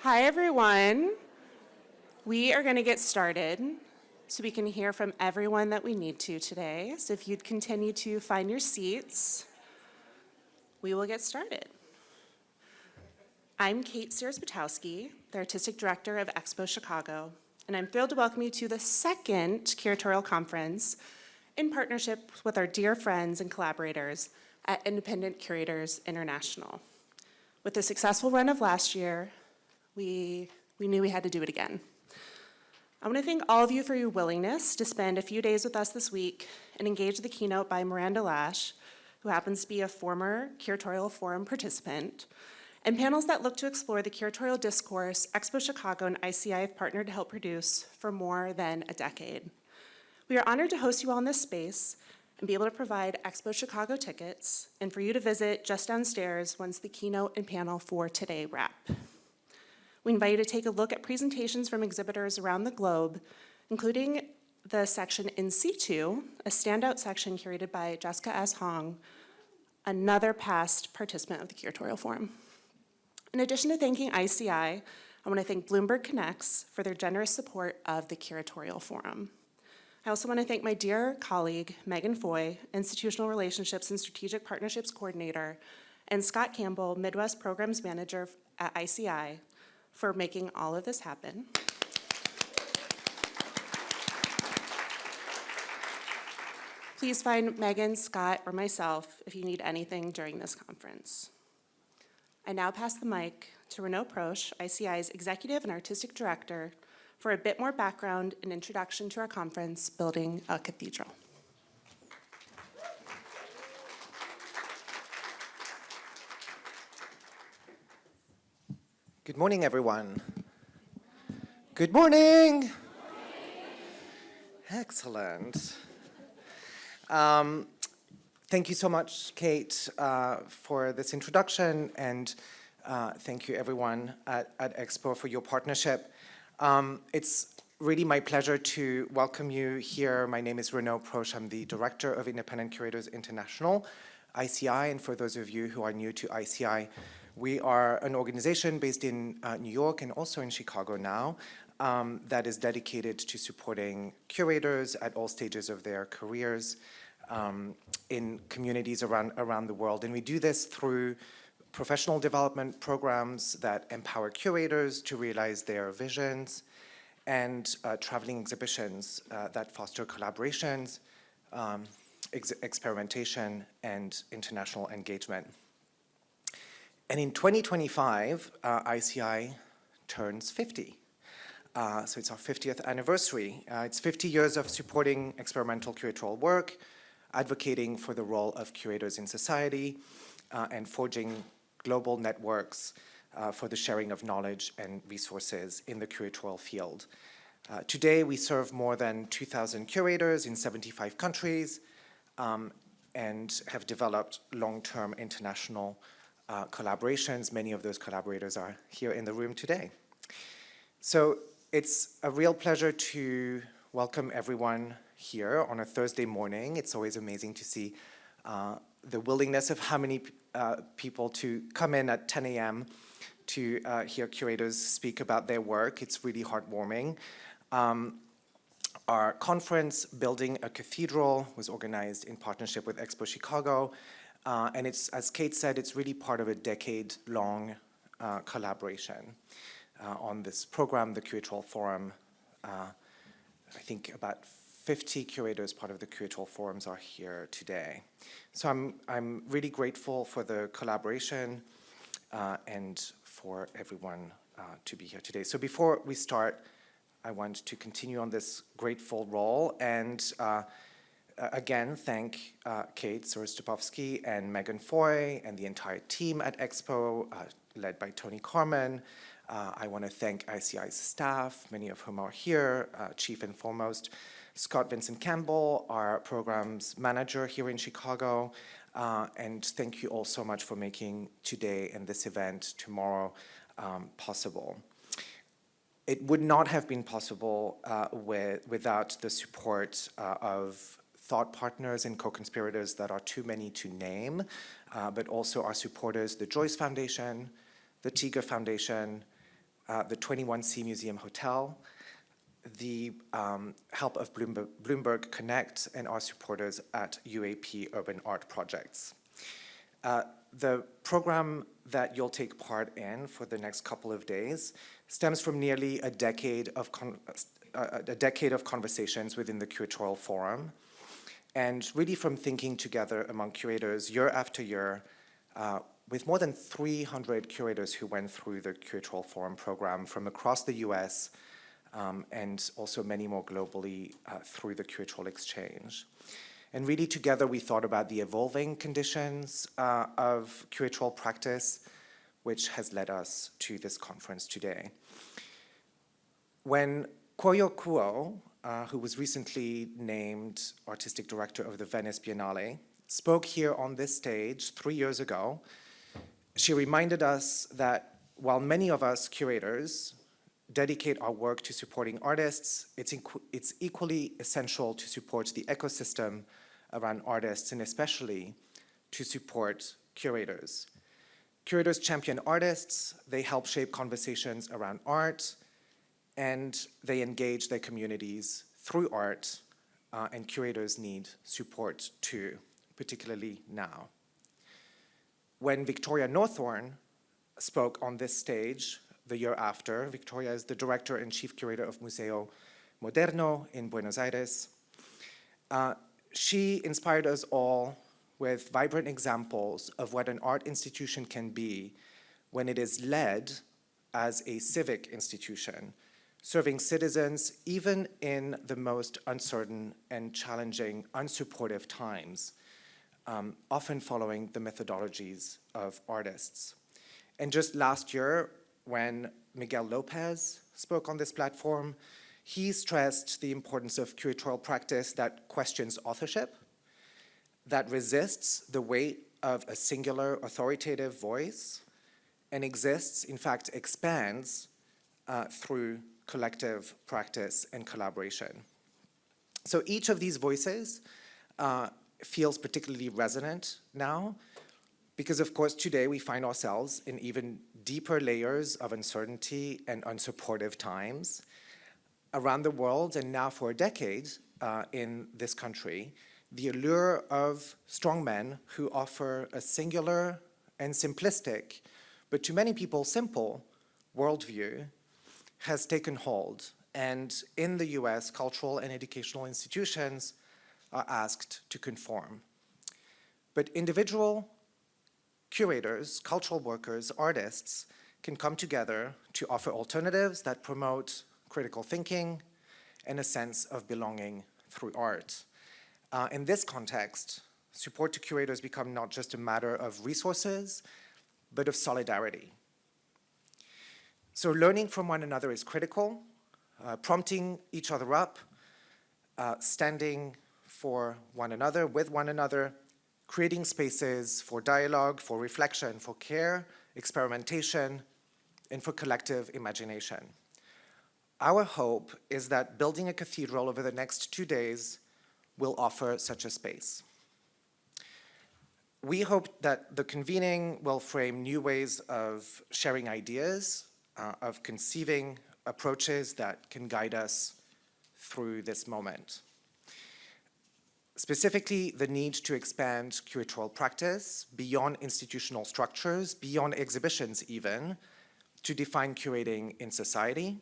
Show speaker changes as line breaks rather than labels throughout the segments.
Hi, everyone. We are going to get started so we can hear from everyone that we need to today. So if you'd continue to find your seats, we will get started. I'm Kate Sears-Batowski, the Artistic Director of Expo Chicago, and I'm thrilled to welcome you to the second Curatorial Conference in partnership with our dear friends and collaborators at Independent Curators International. With the successful run of last year, we knew we had to do it again. I want to thank all of you for your willingness to spend a few days with us this week and engage the keynote by Miranda Lash, who happens to be a former Curatorial Forum participant, and panels that look to explore the curatorial discourse Expo Chicago and ICI have partnered to help produce for more than a decade. We are honored to host you all in this space and be able to provide Expo Chicago tickets and for you to visit just downstairs once the keynote and panel for today wrap. We invite you to take a look at presentations from exhibitors around the globe, including the section In Situ, a standout section curated by Jessica S. Hong, another past participant of the Curatorial Forum. In addition to thanking ICI, I want to thank Bloomberg Connects for their generous support of the Curatorial Forum. I also want to thank my dear colleague, Megan Foy, Institutional Relationships and Strategic Partnerships Coordinator, and Scott Campbell, Midwest Programs Manager at ICI, for making all of this happen. Please find Megan, Scott, or myself if you need anything during this conference. I now pass the mic to Renaud Proche, ICI's Executive and Artistic Director, for a bit more background and introduction to our conference, Building a Cathedral.
Good morning, everyone. Good morning. Excellent. Thank you so much, Kate, for this introduction, and thank you, everyone at Expo, for your partnership. It's really my pleasure to welcome you here. My name is Renaud Proche. I'm the Director of Independent Curators International, ICI, and for those of you who are new to ICI, we are an organization based in New York and also in Chicago now that is dedicated to supporting curators at all stages of their careers in communities around the world. And we do this through professional development programs that empower curators to realize their visions and traveling exhibitions that foster collaborations, experimentation, and international engagement. And in 2025, ICI turns 50. So it's our 50th anniversary. It's 50 years of supporting experimental curatorial work, advocating for the role of curators in society, and forging global networks for the sharing of knowledge and resources in the curatorial field. Today, we serve more than 2,000 curators in 75 countries and have developed long-term international collaborations. Many of those collaborators are here in the room today. So it's a real pleasure to welcome everyone here on a Thursday morning. It's always amazing to see the willingness of how many people to come in at 10 a.m. to hear curators speak about their work. It's really heartwarming. Our conference, Building a Cathedral, was organized in partnership with Expo Chicago. And it's, as Kate said, it's really part of a decade-long collaboration on this program, the Curatorial Forum. I think about 50 curators, part of the Curatorial Forums, are here today. So I'm really grateful for the collaboration and for everyone to be here today. So before we start, I want to continue on this grateful role and again, thank Kate Sears-Batowski and Megan Foy and the entire team at Expo, led by Tony Carmen. I want to thank ICI's staff, many of whom are here, chief and foremost, Scott Vincent Campbell, our programs manager here in Chicago, and thank you all so much for making today and this event tomorrow possible. It would not have been possible without the support of thought partners and co-conspirators that are too many to name, but also our supporters, the Joyce Foundation, the Tiga Foundation, the 21C Museum Hotel, the help of Bloomberg Connect, and our supporters at UAP Urban Art Projects. The program that you'll take part in for the next couple of days stems from nearly a decade of conversations within the Curatorial Forum, and really from thinking together among curators year after year, with more than 300 curators who went through the Curatorial Forum program from across the US, and also many more globally through the Curatorial Exchange. And really together we thought about the evolving conditions of curatorial practice, which has led us to this conference today. When Koyo Kuo, who was recently named Artistic Director of the Venice Biennale, spoke here on this stage 3 years ago, she reminded us that while many of us curators dedicate our work to supporting artists, it's equally essential to support the ecosystem around artists, and especially to support curators. Curators champion artists, they help shape conversations around art, and they engage their communities through art, and curators need support too, particularly now. When Victoria Northorn spoke on this stage the year after, Victoria is the director and chief curator of Museo Moderno in Buenos Aires. She inspired us all with vibrant examples of what an art institution can be when it is led as a civic institution, serving citizens even in the most uncertain and challenging, unsupportive times, often following the methodologies of artists. And just last year, when Miguel Lopez spoke on this platform, he stressed the importance of curatorial practice that questions authorship, that resists the weight of a singular authoritative voice, and exists, in fact, expands through collective practice and collaboration. So each of these voices feels particularly resonant now, because of course today we find ourselves in even deeper layers of uncertainty and unsupportive times around the world, and now for a decade in this country. The allure of strong men who offer a singular and simplistic, but to many people simple, worldview has taken hold. And in the US, cultural and educational institutions are asked to conform. But individual curators, cultural workers, artists can come together to offer alternatives that promote critical thinking and a sense of belonging through art. In this context, support to curators become not just a matter of resources, but of solidarity. So learning from one another is critical, prompting each other up, standing for one another, with one another, creating spaces for dialogue, for reflection, for care, experimentation, and for collective imagination. Our hope is that building a cathedral over the next 2 days will offer such a space. We hope that the convening will frame new ways of sharing ideas, of conceiving approaches that can guide us through this moment. Specifically, the need to expand curatorial practice beyond institutional structures, beyond exhibitions even, to define curating in society,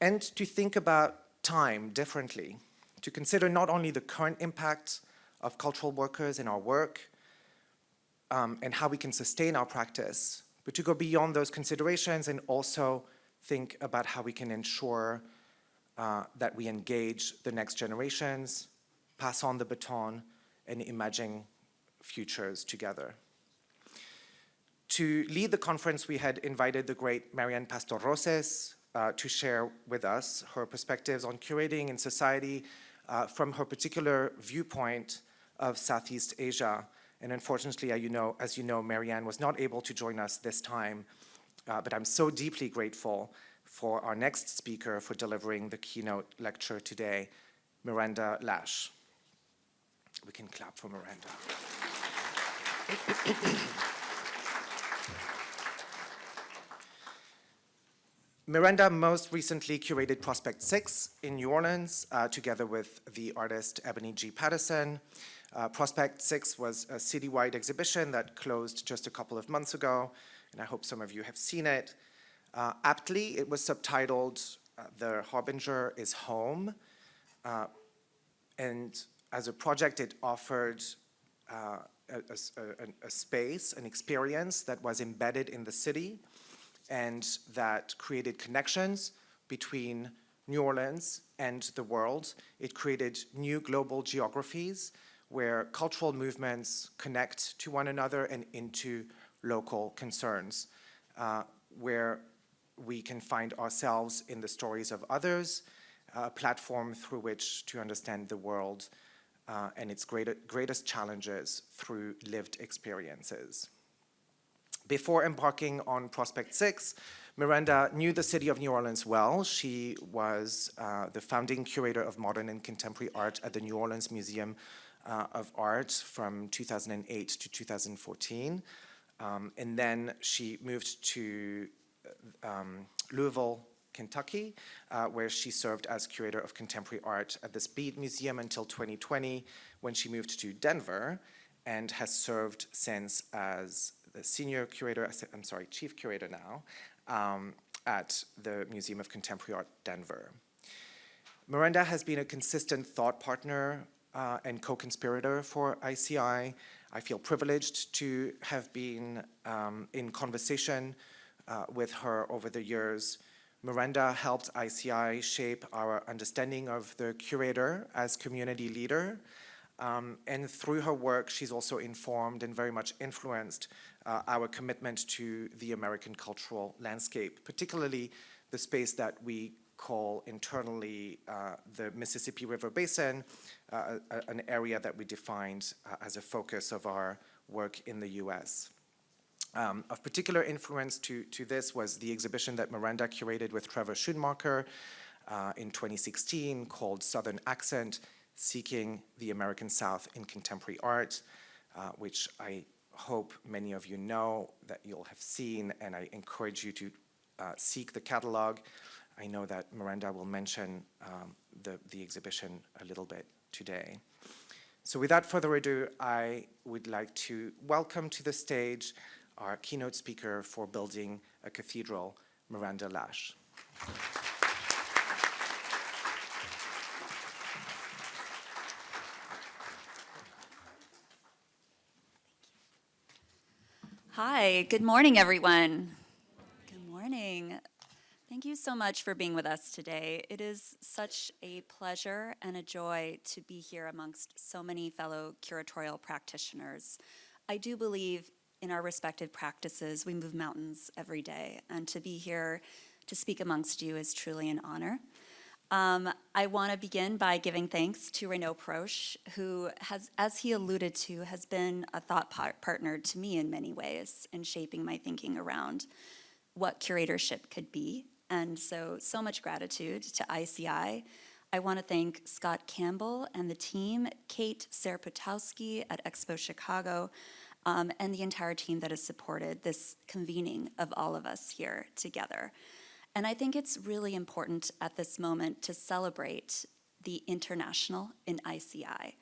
and to think about time differently, to consider not only the current impact of cultural workers in our work and how we can sustain our practice, but to go beyond those considerations and also think about how we can ensure that we engage the next generations, pass on the baton, and imagine futures together. To lead the conference, we had invited the great Marianne Pastor-Roses to share with us her perspectives on curating in society from her particular viewpoint of Southeast Asia. And unfortunately, as you know, Marianne was not able to join us this time, but I'm so deeply grateful for our next speaker for delivering the keynote lecture today, Miranda Lash. We can clap for Miranda. Miranda most recently curated Prospect 6 in New Orleans, together with the artist Ebony G. Patterson. Prospect 6 was a citywide exhibition that closed just a couple of months ago, and I hope some of you have seen it. Aptly, it was subtitled The Harbinger is Home, and as a project, it offered a space, an experience that was embedded in the city and that created connections between New Orleans and the world. It created new global geographies where cultural movements connect to one another and into local concerns, where we can find ourselves in the stories of others, a platform through which to understand the world and its greatest challenges through lived experiences. Before embarking on Prospect 6, Miranda knew the city of New Orleans well. She was the founding curator of modern and contemporary art at the New Orleans Museum of Art from 2008 to 2014. And then she moved to Louisville, Kentucky, where she served as curator of contemporary art at the Speed Museum until 2020, when she moved to Denver, and has served since as the chief curator now, at the Museum of Contemporary Art, Denver. Miranda has been a consistent thought partner and co-conspirator for ICI. I feel privileged to have been in conversation with her over the years. Miranda helped ICI shape our understanding of the curator as community leader. And through her work, she's also informed and very much influenced our commitment to the American cultural landscape, particularly the space that we call internally the Mississippi River Basin, an area that we defined as a focus of our work in the US. Of particular influence to this was the exhibition that Miranda curated with Trevor Schoonmaker in 2016 called Southern Accent, Seeking the American South in Contemporary Art, which I hope many of you know, that you'll have seen, and I encourage you to seek the catalog. I know that Miranda will mention the exhibition a little bit today. So without further ado, I would like to welcome to the stage our keynote speaker for Building a Cathedral, Miranda Lash.
Hi, good morning, everyone. Good morning. Thank you so much for being with us today. It is such a pleasure and a joy to be here amongst so many fellow curatorial practitioners. I do believe in our respective practices, we move mountains every day, and to be here to speak amongst you is truly an honor. I want to begin by giving thanks to Renaud Proche, who has, as he alluded to, has been a thought partner to me in many ways in shaping my thinking around what curatorship could be. And so much gratitude to ICI. I want to thank Scott Campbell and the team, Kate Serputowski at Expo Chicago, and the entire team that has supported this convening of all of us here together. And I think it's really important at this moment to celebrate the international in ICI.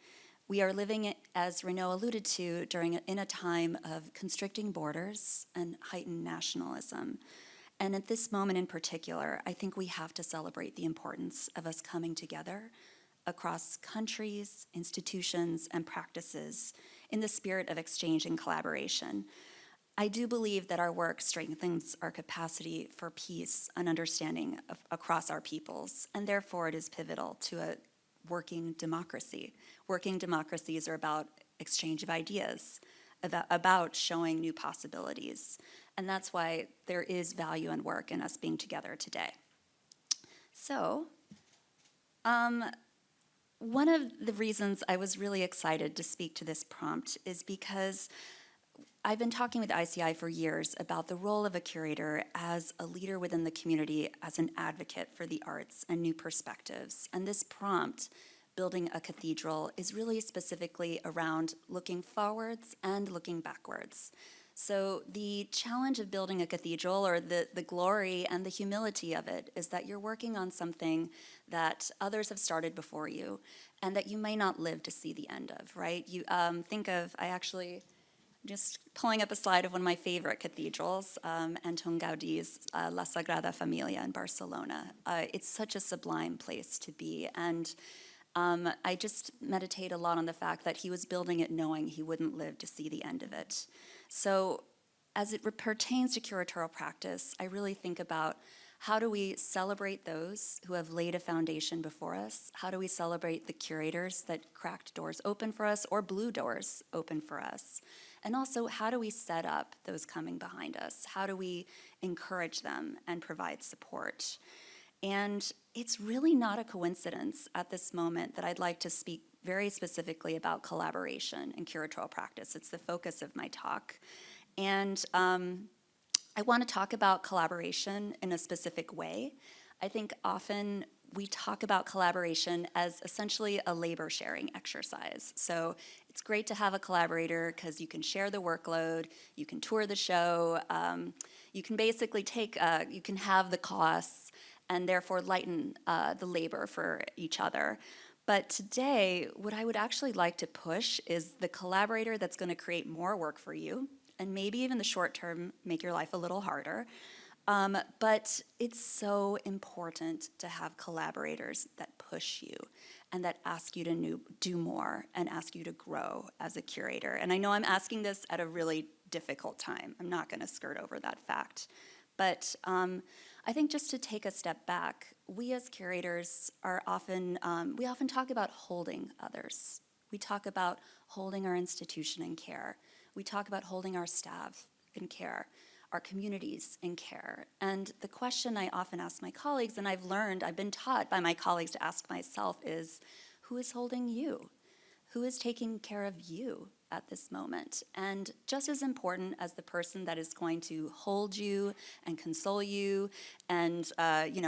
We are living, as Renaud alluded to, in a time of constricting borders and heightened nationalism. And at this moment in particular, I think we have to celebrate the importance of us coming together across countries, institutions, and practices in the spirit of exchange and collaboration. I do believe that our work strengthens our capacity for peace and understanding across our peoples, and therefore it is pivotal to a working democracy. Working democracies are about exchange of ideas, about showing new possibilities, and that's why there is value and work in us being together today. So, one of the reasons I was really excited to speak to this prompt is because I've been talking with ICI for years about the role of a curator as a leader within the community, as an advocate for the arts and new perspectives. And this prompt, Building a Cathedral, is really specifically around looking forwards and looking backwards. So the challenge of building a cathedral, or the glory and the humility of it, is that you're working on something that others have started before you and that you may not live to see the end of, right? You think of, just pulling up a slide of one of my favorite cathedrals, Anton Gaudi's La Sagrada Familia in Barcelona. It's such a sublime place to be, and I just meditate a lot on the fact that he was building it knowing he wouldn't live to see the end of it. So as it pertains to curatorial practice, I really think about how do we celebrate those who have laid a foundation before us? How do we celebrate the curators that cracked doors open for us or blew doors open for us? And also, how do we set up those coming behind us? How do we encourage them and provide support? And it's really not a coincidence at this moment that I'd like to speak very specifically about collaboration and curatorial practice. It's the focus of my talk. And I want to talk about collaboration in a specific way. I think often we talk about collaboration as essentially a labor sharing exercise. So it's great to have a collaborator because you can share the workload, you can tour the show, you can basically you can have the costs and therefore lighten the labor for each other. But today, what I would actually like to push is the collaborator that's going to create more work for you, and maybe even the short term make your life a little harder. But it's so important to have collaborators that push you and that ask you to do more and ask you to grow as a curator. And I know I'm asking this at a really difficult time. I'm not going to skirt over that fact. But I think just to take a step back, we as curators are often talk about holding others. We talk about holding our institution in care. We talk about holding our staff in care, our communities in care. And the question I often ask my colleagues, and I've been taught by my colleagues to ask myself, is who is holding you? Who is taking care of you at this moment? And just as important as the person that is going to hold you and console you and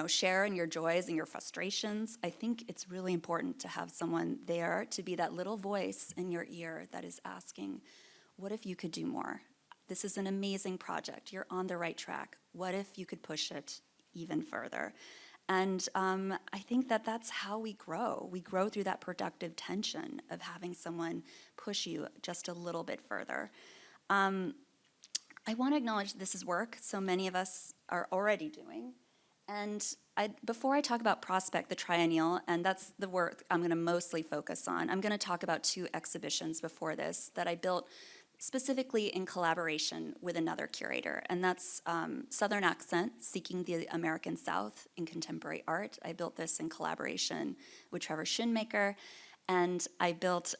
share in your joys and your frustrations, I think it's really important to have someone there to be that little voice in your ear that is asking, what if you could do more? This is an amazing project. You're on the right track. What if you could push it even further? And I think that that's how we grow. We grow through that productive tension of having someone push you just a little bit further. I want to acknowledge this is work so many of us are already doing. And before I talk about Prospect, the triennial, and that's the work I'm going to mostly focus on, I'm going to talk about 2 exhibitions before this that I built specifically in collaboration with another curator, and that's Southern Accent, Seeking the American South in Contemporary Art. I built this in collaboration with Trevor Schoonmaker, and I built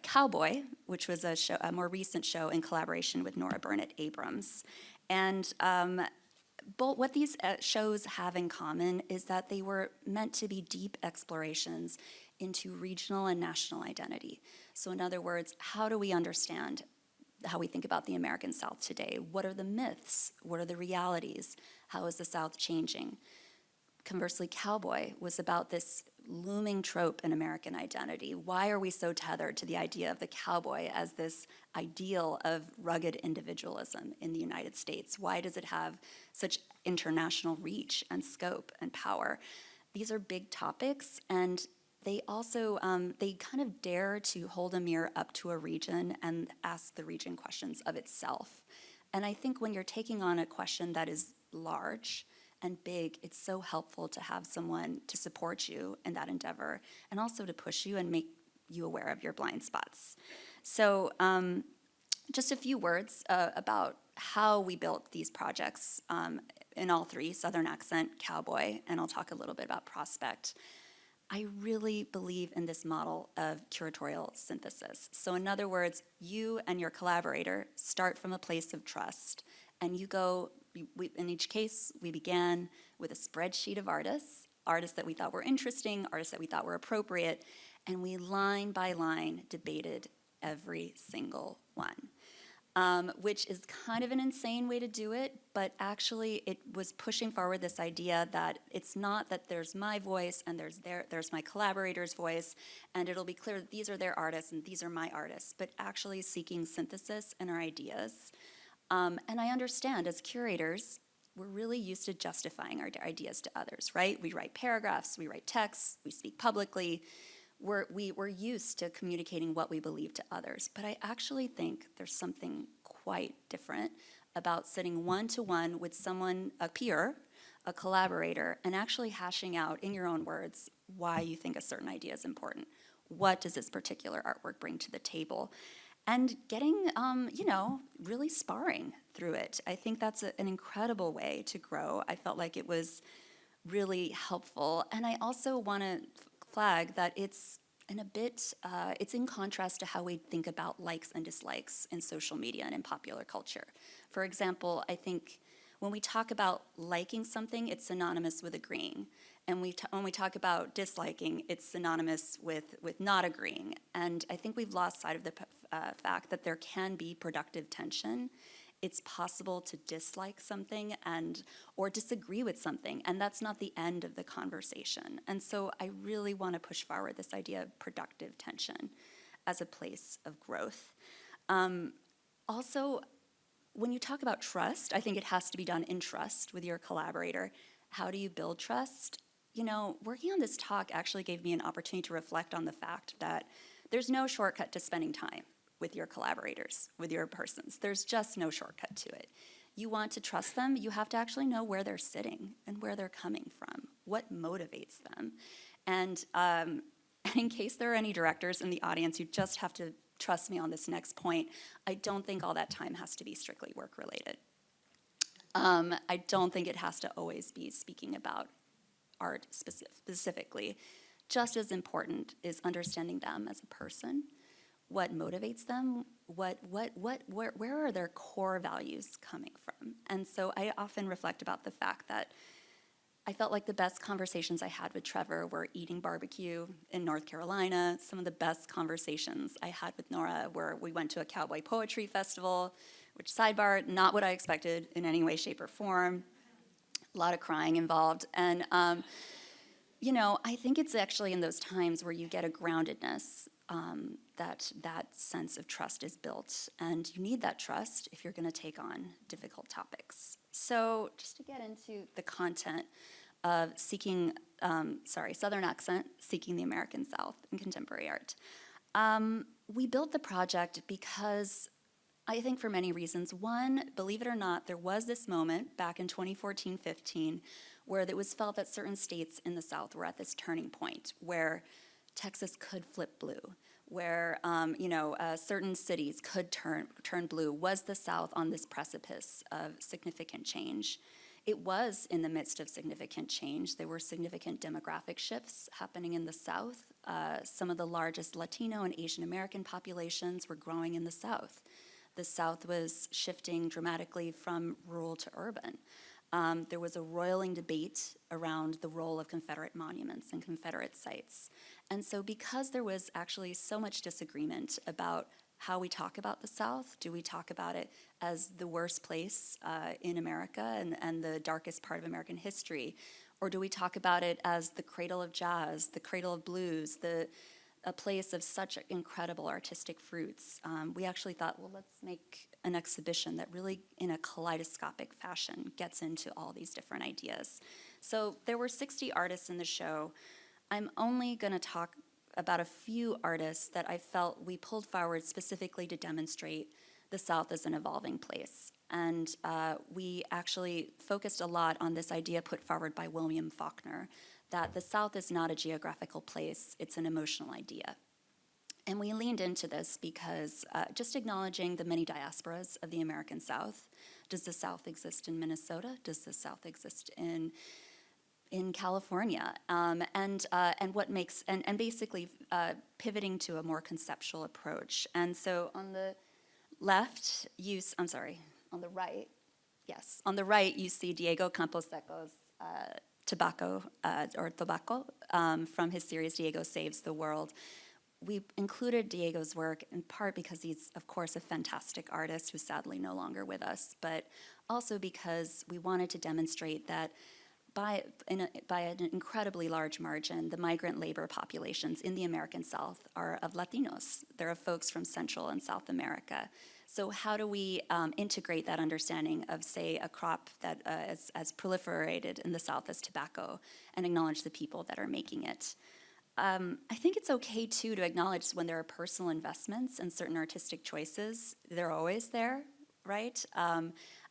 Cowboy, which was a more recent show in collaboration with Nora Burnett Abrams. And what these shows have in common is that they were meant to be deep explorations into regional and national identity. So in other words, how do we understand how we think about the American South today? What are the myths? What are the realities? How is the South changing? Conversely, Cowboy was about this looming trope in American identity. Why are we so tethered to the idea of the cowboy as this ideal of rugged individualism in the United States? Why does it have such international reach and scope and power? These are big topics, and they also, they kind of dare to hold a mirror up to a region and ask the region questions of itself. And I think when you're taking on a question that is large and big, it's so helpful to have someone to support you in that endeavor and also to push you and make you aware of your blind spots. So just a few words about how we built these projects in all 3, Southern Accent, Cowboy, and I'll talk a little bit about Prospect. I really believe in this model of curatorial synthesis. So in other words, you and your collaborator start from a place of trust, and you go, in each case, we began with a spreadsheet of artists that we thought were interesting, artists that we thought were appropriate, and we line by line debated every single one. Which is kind of an insane way to do it, but actually it was pushing forward this idea that it's not that there's my voice and there's my collaborator's voice, and it'll be clear that these are their artists and these are my artists, but actually seeking synthesis in our ideas. And I understand as curators, we're really used to justifying our ideas to others, right? We write paragraphs, we write texts, we speak publicly. We're used to communicating what we believe to others. But I actually think there's something quite different about sitting one-to-one with someone, a peer, a collaborator, and actually hashing out in your own words why you think a certain idea is important. What does this particular artwork bring to the table? And getting, really sparring through it. I think that's an incredible way to grow. I felt like it was really helpful. And I also want to flag that it's in contrast to how we think about likes and dislikes in social media and in popular culture. For example, I think when we talk about liking something, it's synonymous with agreeing. And when we talk about disliking, it's synonymous with not agreeing. And I think we've lost sight of the fact that there can be productive tension. It's possible to dislike something or disagree with something, and that's not the end of the conversation. And so I really want to push forward this idea of productive tension as a place of growth. Also, when you talk about trust, I think it has to be done in trust with your collaborator. How do you build trust? Working on this talk actually gave me an opportunity to reflect on the fact that there's no shortcut to spending time with your collaborators, with your persons. There's just no shortcut to it. You want to trust them, you have to actually know where they're sitting and where they're coming from, what motivates them. And in case there are any directors in the audience, you just have to trust me on this next point. I don't think all that time has to be strictly work-related. I don't think it has to always be speaking about art specifically. Just as important is understanding them as a person, what motivates them, where are their core values coming from? And so I often reflect about the fact that I felt like the best conversations I had with Trevor were eating barbecue in North Carolina. Some of the best conversations I had with Nora were we went to a Cowboy poetry festival, which, sidebar, not what I expected in any way, shape, or form. A lot of crying involved. And, I think it's actually in those times where you get a groundedness that sense of trust is built. And you need that trust if you're going to take on difficult topics. So just to get into the content of Southern Accent, Seeking the American South in Contemporary Art. We built the project because I think for many reasons. One, believe it or not, there was this moment back in 2014-15 where it was felt that certain states in the South were at this turning point where Texas could flip blue, where certain cities could turn blue. Was the South on this precipice of significant change? It was in the midst of significant change. There were significant demographic shifts happening in the South. Some of the largest Latino and Asian American populations were growing in the South. The South was shifting dramatically from rural to urban. There was a roiling debate around the role of Confederate monuments and Confederate sites. And so because there was actually so much disagreement about how we talk about the South, do we talk about it as the worst place in America and the darkest part of American history? Or do we talk about it as the cradle of jazz, the cradle of blues, a place of such incredible artistic fruits? We actually thought, well, let's make an exhibition that really, in a kaleidoscopic fashion, gets into all these different ideas. So there were 60 artists in the show. I'm only going to talk about a few artists that I felt we pulled forward specifically to demonstrate the South as an evolving place. And we actually focused a lot on this idea put forward by William Faulkner, that the South is not a geographical place, it's an emotional idea. And we leaned into this because just acknowledging the many diasporas of the American South. Does the South exist in Minnesota? Does the South exist in California? And what makes, and basically pivoting to a more conceptual approach. And so on the left, on the right, yes, on the right you see Diego Camposeco's Tobacco from his series Diego Saves the World. We included Diego's work in part because he's, of course, a fantastic artist who's sadly no longer with us, but also because we wanted to demonstrate that by an incredibly large margin, the migrant labor populations in the American South are of Latinos. They're of folks from Central and South America. So how do we integrate that understanding of, say, a crop that as proliferated in the South as tobacco, and acknowledge the people that are making it? I think it's okay, too, to acknowledge when there are personal investments and certain artistic choices. They're always there, right?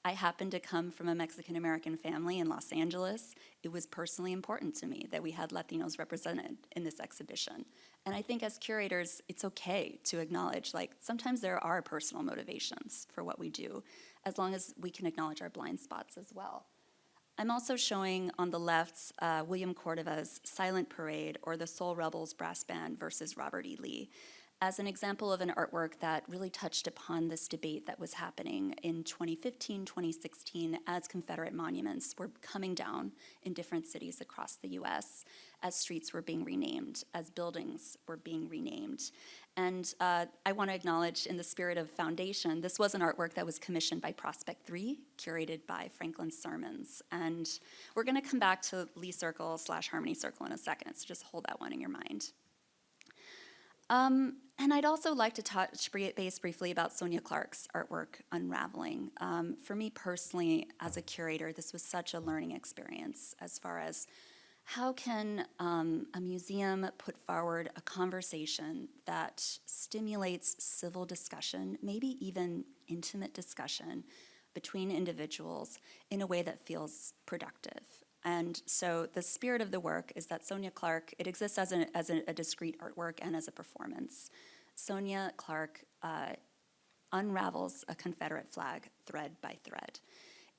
I happen to come from a Mexican-American family in Los Angeles. It was personally important to me that we had Latinos represented in this exhibition. And I think as curators, it's okay to acknowledge, like, sometimes there are personal motivations for what we do, as long as we can acknowledge our blind spots as well. I'm also showing on the left William Cordova's Silent Parade, or the Soul Rebels Brass Band versus Robert E. Lee, as an example of an artwork that really touched upon this debate that was happening in 2015, 2016, as Confederate monuments were coming down in different cities across the US, as streets were being renamed, as buildings were being renamed. And I want to acknowledge, in the spirit of foundation, this was an artwork that was commissioned by Prospect 3, curated by Franklin Sermons. And we're going to come back to Lee Circle / Harmony Circle in a second, so just hold that one in your mind. And I'd also like to touch base briefly about Sonia Clark's artwork, Unraveling. For me personally, as a curator, this was such a learning experience, as far as how can a museum put forward a conversation that stimulates civil discussion, maybe even intimate discussion between individuals in a way that feels productive. And so the spirit of the work is that Sonia Clark, it exists as a discrete artwork and as a performance. Sonia Clark unravels a Confederate flag thread by thread.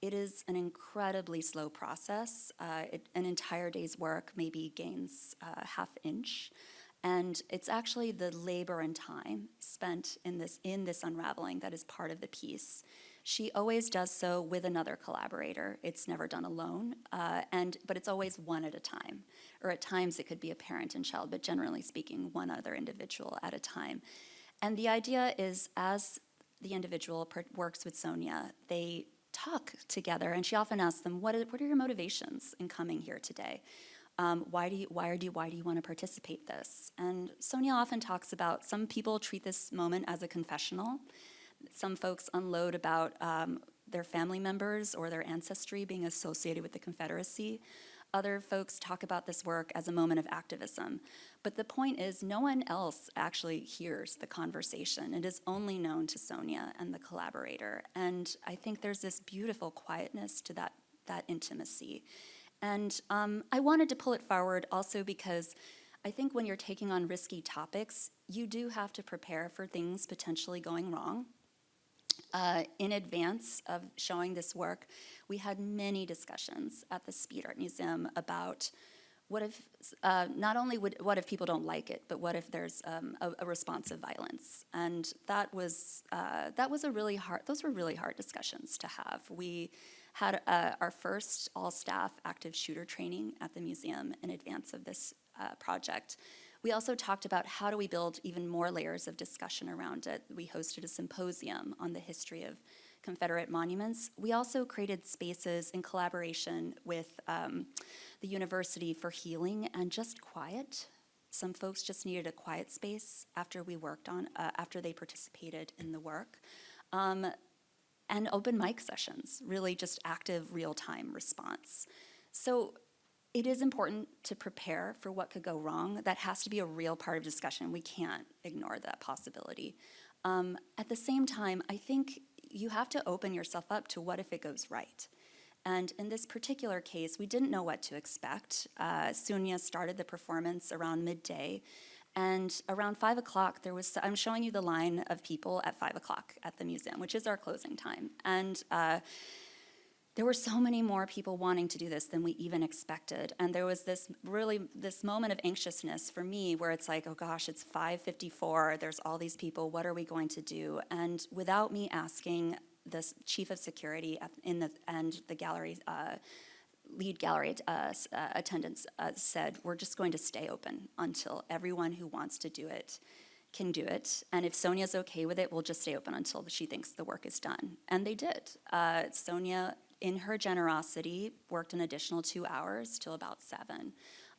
It is an incredibly slow process. An entire day's work maybe gains a half inch. And it's actually the labor and time spent in this unraveling that is part of the piece. She always does so with another collaborator. It's never done alone, but it's always one at a time. Or at times it could be a parent and child, but generally speaking, one other individual at a time. And the idea is, as the individual works with Sonia, they talk together, and she often asks them, what are your motivations in coming here today? Why do you want to participate this? And Sonia often talks about, some people treat this moment as a confessional. Some folks unload about their family members or their ancestry being associated with the Confederacy. Other folks talk about this work as a moment of activism. But the point is, no one else actually hears the conversation. It is only known to Sonia and the collaborator. And I think there's this beautiful quietness to that intimacy. And I wanted to pull it forward also because I think when you're taking on risky topics, you do have to prepare for things potentially going wrong. In advance of showing this work, we had many discussions at the Speed Art Museum about what if, what if people don't like it, but what if there's a response of violence? And that was those were really hard discussions to have. We had our first all-staff active shooter training at the museum in advance of this project. We also talked about how do we build even more layers of discussion around it. We hosted a symposium on the history of Confederate monuments. We also created spaces in collaboration with the university for healing and just quiet. Some folks just needed a quiet space after after they participated in the work. And open mic sessions, really just active real-time response. So it is important to prepare for what could go wrong. That has to be a real part of discussion. We can't ignore that possibility. At the same time, I think you have to open yourself up to what if it goes right. And in this particular case, we didn't know what to expect. Sonia started the performance around midday, and around 5 o'clock, I'm showing you the line of people at 5 o'clock at the museum, which is our closing time. And there were so many more people wanting to do this than we even expected. And there was this moment of anxiousness for me where it's like, oh gosh, it's 5:54, there's all these people, what are we going to do? And without me asking, the chief of security and the gallery, lead gallery attendants said, we're just going to stay open until everyone who wants to do it can do it. And if Sonia's okay with it, we'll just stay open until she thinks the work is done. And they did. Sonia, in her generosity, worked an additional 2 hours till about 7,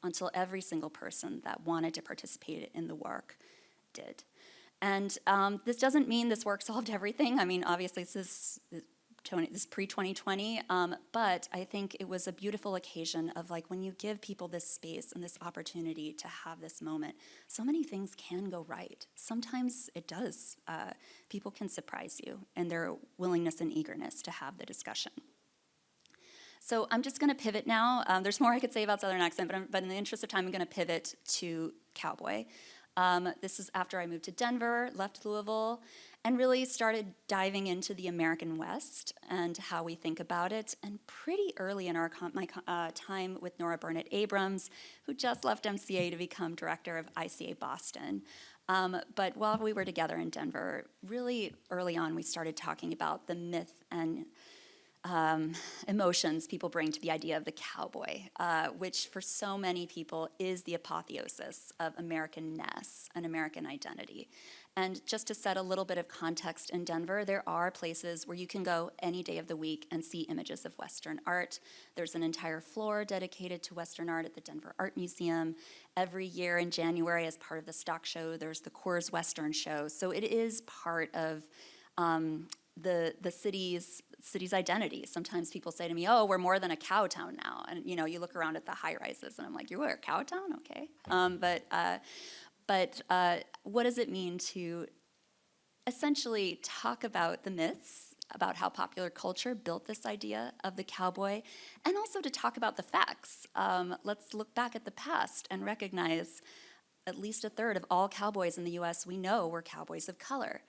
until every single person that wanted to participate in the work did. And this doesn't mean this work solved everything. I mean, obviously, this is pre-2020, but I think it was a beautiful occasion of like when you give people this space and this opportunity to have this moment, so many things can go right. Sometimes it does. People can surprise you in their willingness and eagerness to have the discussion. So I'm just going to pivot now. There's more I could say about Southern Accent, but in the interest of time, I'm going to pivot to Cowboy. This is after I moved to Denver, left Louisville, and really started diving into the American West and how we think about it. And pretty early in my time with Nora Burnett Abrams, who just left MCA to become director of ICA Boston. But while we were together in Denver, really early on, we started talking about the myth and emotions people bring to the idea of the cowboy, which for so many people is the apotheosis of Americanness and American identity. And just to set a little bit of context in Denver, there are places where you can go any day of the week and see images of Western art. There's an entire floor dedicated to Western art at the Denver Art Museum. Every year in January, as part of the stock show, there's the Coors Western Show. So it is part of the city's identity. Sometimes people say to me, "Oh, we're more than a cow town now." And you look around at the high rises, and I'm like, "You are a cow town, okay?" But what does it mean to essentially talk about the myths about how popular culture built this idea of the cowboy, and also to talk about the facts? Let's look back at the past and recognize at least a third of all cowboys in the U.S. we know were cowboys of color.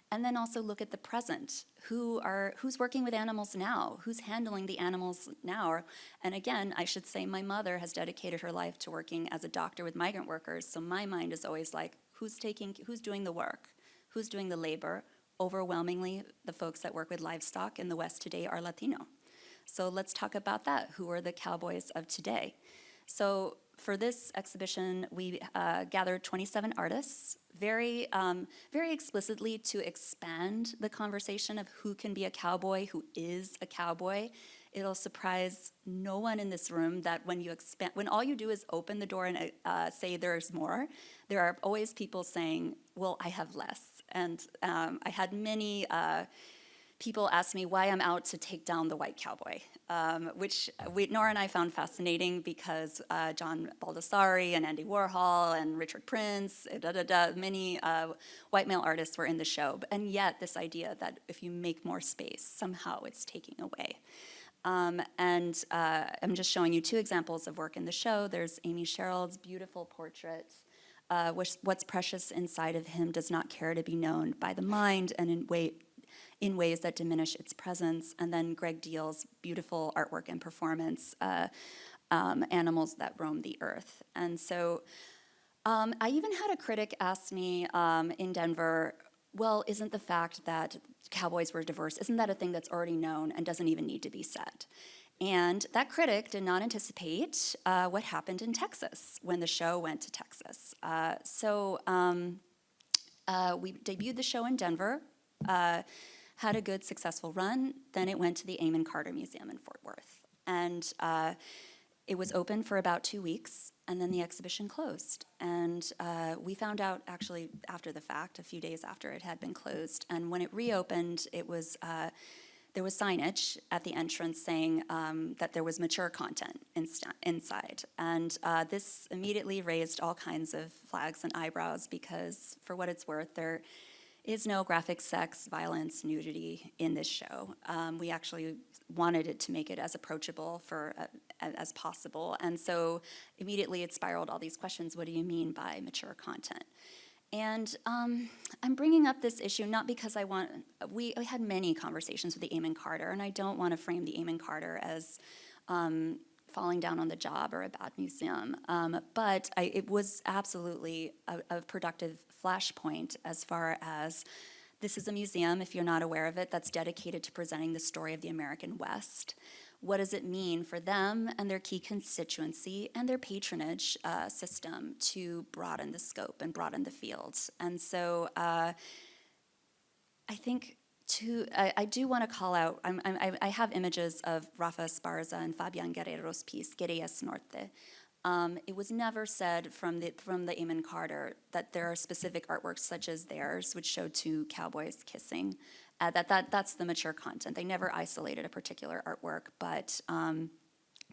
And then also look at the present. Who's working with animals now? Who's handling the animals now? And again, I should say my mother has dedicated her life to working as a doctor with migrant workers, so my mind is always like, who's doing the work? Who's doing the labor? Overwhelmingly, the folks that work with livestock in the West today are Latino. So let's talk about that. Who are the cowboys of today? So for this exhibition, we gathered 27 artists, very explicitly to expand the conversation of who can be a cowboy, who is a cowboy. It'll surprise no one in this room that when all you do is open the door and say there's more, there are always people saying, well, I have less. And I had many people ask me why I'm out to take down the white cowboy, which Nora and I found fascinating because John Baldessari and Andy Warhol and Richard Prince, many white male artists were in the show. And yet this idea that if you make more space, somehow it's taking away. I'm just showing you two examples of work in the show. There's Amy Sherald's beautiful portrait. What's precious inside of him does not care to be known by the mind, and in ways that diminish its presence. And then Greg Deal's beautiful artwork and performance, Animals That Roam the Earth. And so I even had a critic ask me in Denver, well, isn't the fact that cowboys were diverse, isn't that a thing that's already known and doesn't even need to be said? And that critic did not anticipate what happened in Texas when the show went to Texas. So we debuted the show in Denver, had a good, successful run. Then it went to the Eamon Carter Museum in Fort Worth. And it was open for about 2 weeks, and then the exhibition closed. And we found out, actually, after the fact, a few days after it had been closed. And when it reopened, it was there was signage at the entrance saying that there was mature content inside. And this immediately raised all kinds of flags and eyebrows because, for what it's worth, there is no graphic sex, violence, nudity in this show. We actually wanted it to make it as approachable as possible. And so immediately it spiraled all these questions. What do you mean by mature content? And I'm bringing up this issue not because we had many conversations with the Eamon Carter, and I don't want to frame the Eamon Carter as falling down on the job or a bad museum, but it was absolutely a productive flashpoint as far as this is a museum, if you're not aware of it, that's dedicated to presenting the story of the American West. What does it mean for them and their key constituency and their patronage system to broaden the scope and broaden the fields? And so I think I do want to call out, I have images of Rafa Esparza and Fabian Guerrero's piece, Querías Norte. It was never said from the Eamon Carter that there are specific artworks such as theirs, which showed two cowboys kissing. That's the mature content. They never isolated a particular artwork, but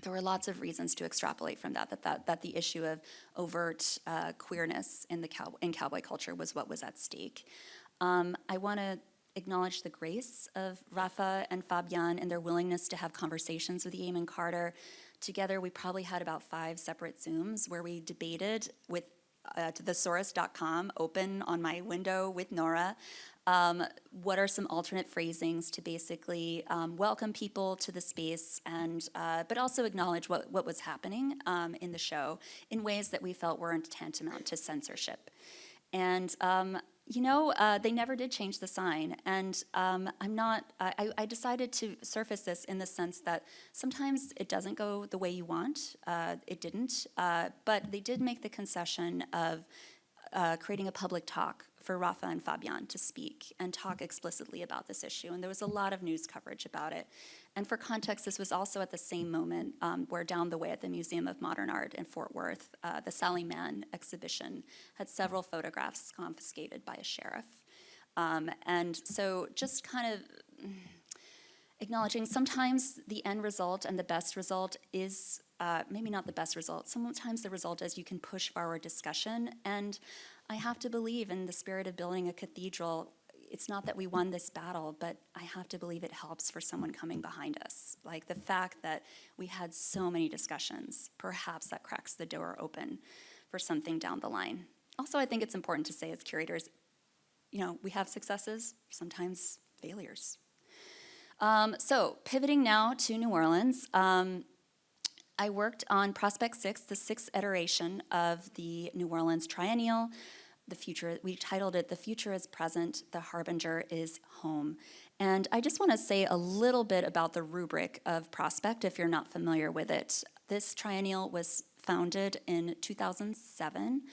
there were lots of reasons to extrapolate from that the issue of overt queerness in cowboy culture was what was at stake. I want to acknowledge the grace of Rafa and Fabian and their willingness to have conversations with Eamon Carter. Together, we probably had about 5 separate Zooms where we debated with thesaurus.com open on my window with Nora. What are some alternate phrasings to basically welcome people to the space and but also acknowledge what was happening in the show in ways that we felt weren't tantamount to censorship. And they never did change the sign, and I decided to surface this in the sense that sometimes it doesn't go the way you want. It didn't, but they did make the concession of creating a public talk for Rafa and Fabian to speak and talk explicitly about this issue, and there was a lot of news coverage about it. And for context, this was also at the same moment where down the way at the Museum of Modern Art in Fort Worth, the Sally Mann exhibition had several photographs confiscated by a sheriff. And so just kind of acknowledging sometimes the end result and the best result is maybe not the best result. Sometimes the result is you can push forward discussion. And I have to believe in the spirit of building a cathedral. It's not that we won this battle, but I have to believe it helps for someone coming behind us. Like the fact that we had so many discussions, perhaps that cracks the door open for something down the line. Also, I think it's important to say as curators, we have successes, sometimes failures. So pivoting now to New Orleans, I worked on Prospect 6, the 6th iteration of the New Orleans triennial. We titled it, "The Future is Present, the Harbinger is Home." And I just want to say a little bit about the rubric of Prospect if you're not familiar with it. This triennial was founded in 2007,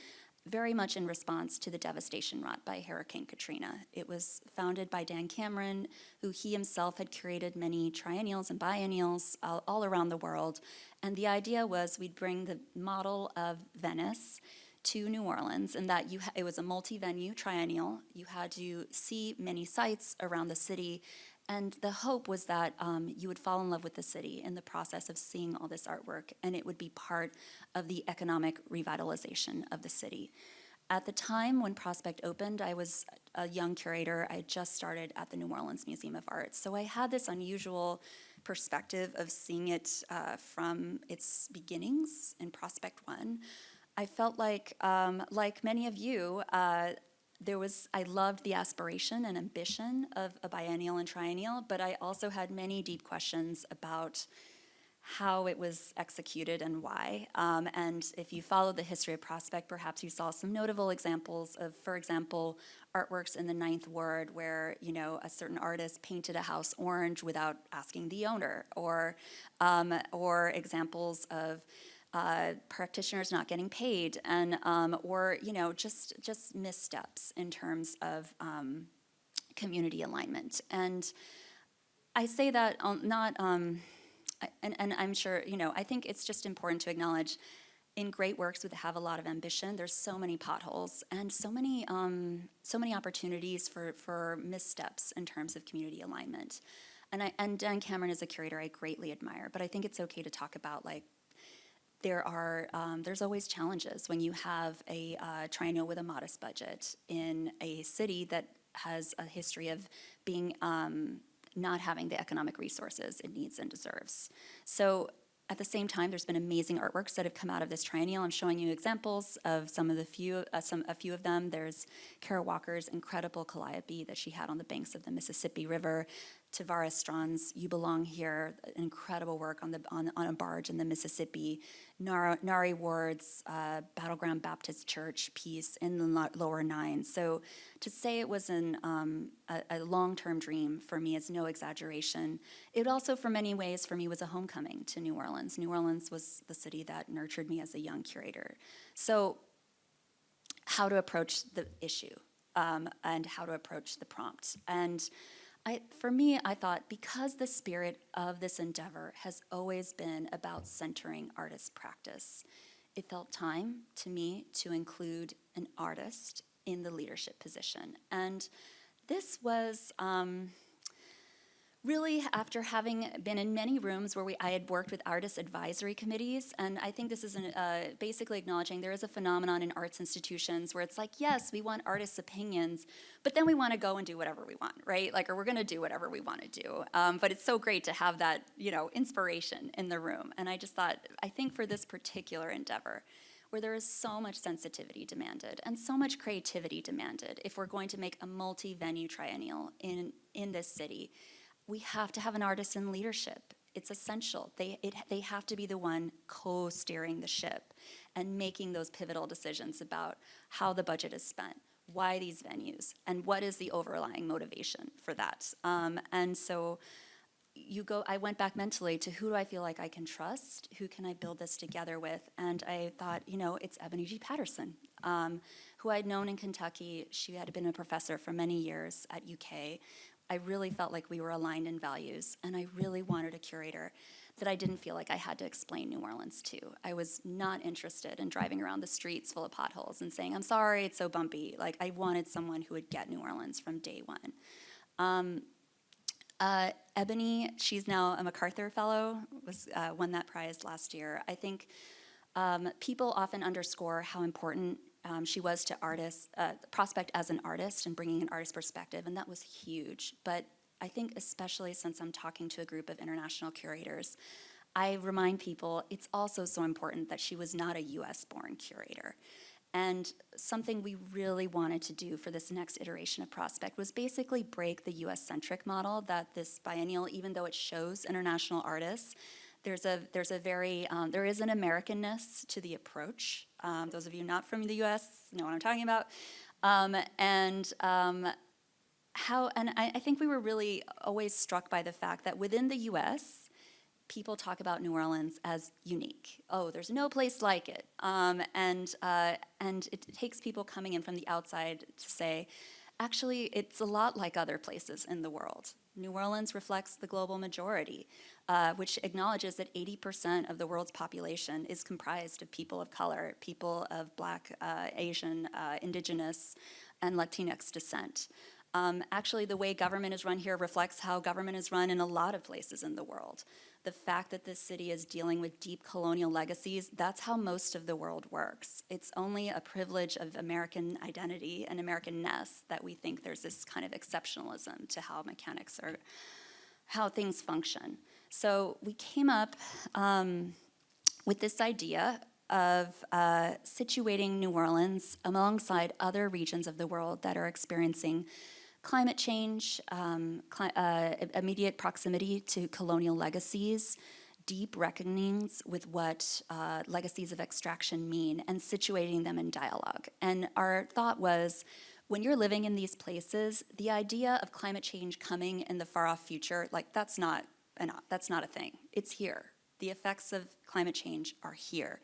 very much in response to the devastation wrought by Hurricane Katrina. It was founded by Dan Cameron, who he himself had curated many triennials and biennials all around the world. And the idea was we'd bring the model of Venice to New Orleans, and that it was a multi-venue triennial. You had to see many sites around the city, and the hope was that you would fall in love with the city in the process of seeing all this artwork, and it would be part of the economic revitalization of the city. At the time when Prospect opened, I was a young curator. I had just started at the New Orleans Museum of Art, so I had this unusual perspective of seeing it from its beginnings in Prospect 1. I felt like many of you, I loved the aspiration and ambition of a biennial and triennial, but I also had many deep questions about how it was executed and why. And if you followed the history of Prospect, perhaps you saw some notable examples of, for example, artworks in the Ninth Ward where, a certain artist painted a house orange without asking the owner, or examples of practitioners not getting paid, and or just missteps in terms of community alignment. And I say that not, and I'm sure I think it's just important to acknowledge in great works that have a lot of ambition. There's so many potholes and so many opportunities for missteps in terms of community alignment. And Dan Cameron is a curator I greatly admire, but I think it's okay to talk about there's always challenges when you have a triennial with a modest budget in a city that has a history of being not having the economic resources it needs and deserves. So at the same time, there's been amazing artworks that have come out of this triennial. I'm showing you examples of a few of them. There's Kara Walker's incredible calliope that she had on the banks of the Mississippi River. Tavares Strawn's "You Belong Here," incredible work on a barge in the Mississippi. Nari Ward's Battleground Baptist Church piece in the Lower Nine. So to say it was a long-term dream for me is no exaggeration. It also, for many ways, for me, was a homecoming to New Orleans. New Orleans was the city that nurtured me as a young curator. So how to approach the issue and how to approach the prompt. And for me, I thought, because the spirit of this endeavor has always been about centering artist practice, it felt time to me to include an artist in the leadership position. And this was really after having been in many rooms where I had worked with artist advisory committees, and I think this is basically acknowledging there is a phenomenon in arts institutions where it's like, yes, we want artists' opinions, but then we want to go and do whatever we want, right? Like, or we're going to do whatever we want to do. But it's so great to have that, inspiration in the room. And I just thought, I think for this particular endeavor, where there is so much sensitivity demanded and so much creativity demanded, if we're going to make a multi-venue triennial in this city, we have to have an artist in leadership. It's essential. They have to be the one co-steering the ship and making those pivotal decisions about how the budget is spent, why these venues, and what is the overlying motivation for that. And so I went back mentally to who do I feel like I can trust, who can I build this together with, and I thought, it's Ebony G. Patterson, who I'd known in Kentucky. She had been a professor for many years at UK. I really felt like we were aligned in values, and I really wanted a curator that I didn't feel like I had to explain New Orleans to. I was not interested in driving around the streets full of potholes and saying, I'm sorry, it's so bumpy. Like, I wanted someone who would get New Orleans from day one. Ebony, she's now a MacArthur Fellow, won that prize last year. I think people often underscore how important she was to artists, Prospect as an artist and bringing an artist perspective, and that was huge. But I think especially since I'm talking to a group of international curators, I remind people it's also so important that she was not a US-born curator. And something we really wanted to do for this next iteration of Prospect was basically break the US-centric model that this biennial, even though it shows international artists, there is an Americanness to the approach. Those of you not from the U.S. know what I'm talking about. I think we were really always struck by the fact that within the U.S., people talk about New Orleans as unique. Oh, there's no place like it. And it takes people coming in from the outside to say, actually, it's a lot like other places in the world. New Orleans reflects the global majority, which acknowledges that 80% of the world's population is comprised of people of color, people of Black, Asian, Indigenous, and Latinx descent. Actually, the way government is run here reflects how government is run in a lot of places in the world. The fact that this city is dealing with deep colonial legacies, that's how most of the world works. It's only a privilege of American identity and Americanness that we think there's this kind of exceptionalism to how mechanics are, how things function. So we came up with this idea of situating New Orleans alongside other regions of the world that are experiencing climate change, immediate proximity to colonial legacies, deep reckonings with what legacies of extraction mean, and situating them in dialogue. And our thought was, when you're living in these places, the idea of climate change coming in the far-off future, like that's not a thing. It's here. The effects of climate change are here.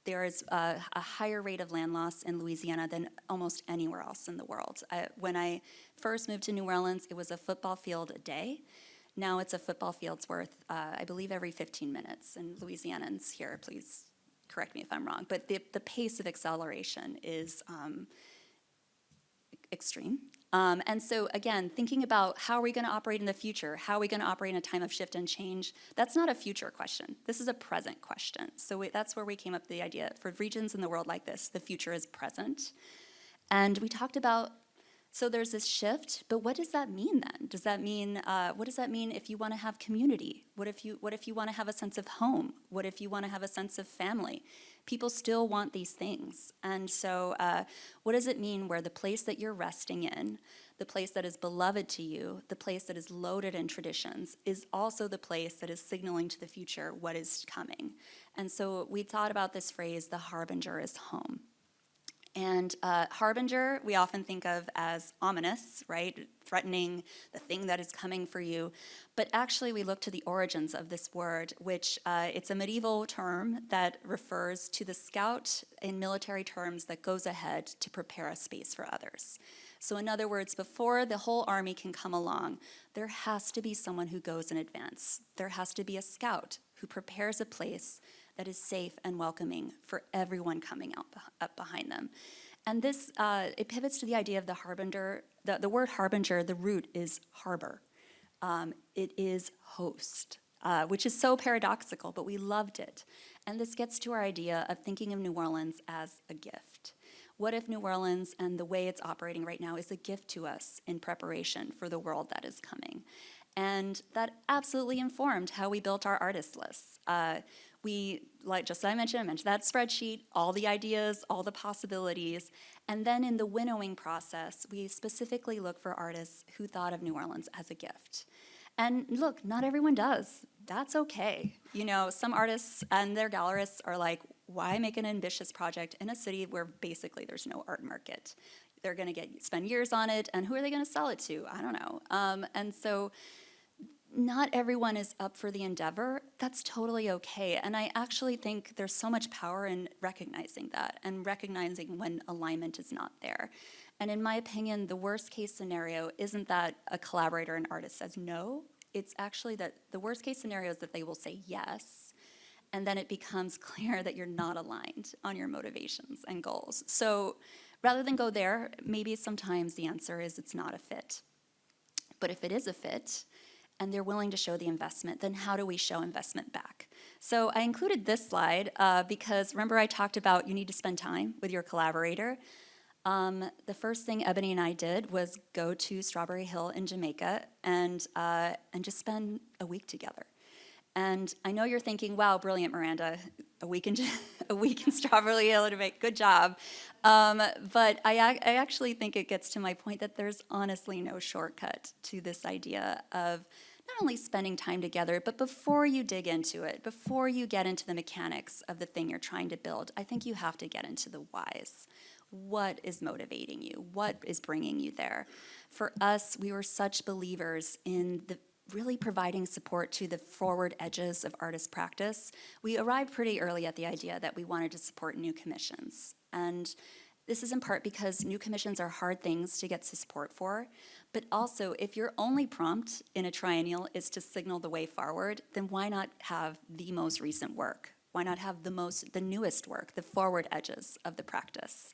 There is a higher rate of land loss in Louisiana than almost anywhere else in the world. When I first moved to New Orleans, it was a football field a day. Now it's a football field's worth, I believe, every 15 minutes. And Louisianans here, please correct me if I'm wrong. But the pace of acceleration is extreme. And so again, thinking about how are we going to operate in the future? How are we going to operate in a time of shift and change? That's not a future question. This is a present question. So that's where we came up with the idea. For regions in the world like this, the future is present. And we talked about, so there's this shift, but what does that mean then? Does that mean, what does that mean if you want to have community? What if you want to have a sense of home? What if you want to have a sense of family? People still want these things. And so what does it mean where the place that you're resting in, the place that is beloved to you, the place that is loaded in traditions, is also the place that is signaling to the future what is coming? And so we thought about this phrase, the harbinger is home. And harbinger, we often think of as ominous, right? Threatening, the thing that is coming for you. But actually, we look to the origins of this word, which it's a medieval term that refers to the scout in military terms that goes ahead to prepare a space for others. So in other words, before the whole army can come along, there has to be someone who goes in advance. There has to be a scout who prepares a place that is safe and welcoming for everyone coming up behind them. And this, it pivots to the idea of the harbinger. The word harbinger, the root is harbor. It is host, which is so paradoxical, but we loved it. And this gets to our idea of thinking of New Orleans as a gift. What if New Orleans and the way it's operating right now is a gift to us in preparation for the world that is coming? And that absolutely informed how we built our artist lists. We, like just I mentioned that spreadsheet, all the ideas, all the possibilities, and then in the winnowing process, we specifically look for artists who thought of New Orleans as a gift. And look, not everyone does. That's okay. You know, some artists and their gallerists are like, why make an ambitious project in a city where basically there's no art market? They're going to spend years on it, and who are they going to sell it to? I don't know. And so not everyone is up for the endeavor. That's totally okay. And I actually think there's so much power in recognizing that and recognizing when alignment is not there. And in my opinion, the worst case scenario isn't that a collaborator and artist says no. It's actually that the worst case scenario is that they will say yes, and then it becomes clear that you're not aligned on your motivations and goals. So rather than go there, maybe sometimes the answer is it's not a fit. But if it is a fit, and they're willing to show the investment, then how do we show investment back? So I included this slide because remember I talked about you need to spend time with your collaborator. The first thing Ebony and I did was go to Strawberry Hill in Jamaica and just spend a week together. And I know you're thinking, wow, brilliant, Miranda, a week in Strawberry Hill in Jamaica, good job. But I actually think it gets to my point that there's honestly no shortcut to this idea of not only spending time together, but before you dig into it, before you get into the mechanics of the thing you're trying to build, I think you have to get into the whys. What is motivating you? What is bringing you there? For us, we were such believers in the really providing support to the forward edges of artist practice. We arrived pretty early at the idea that we wanted to support new commissions. And this is in part because new commissions are hard things to get support for, but also if your only prompt in a triennial is to signal the way forward, then why not have the most recent work? Why not have the newest work, the forward edges of the practice?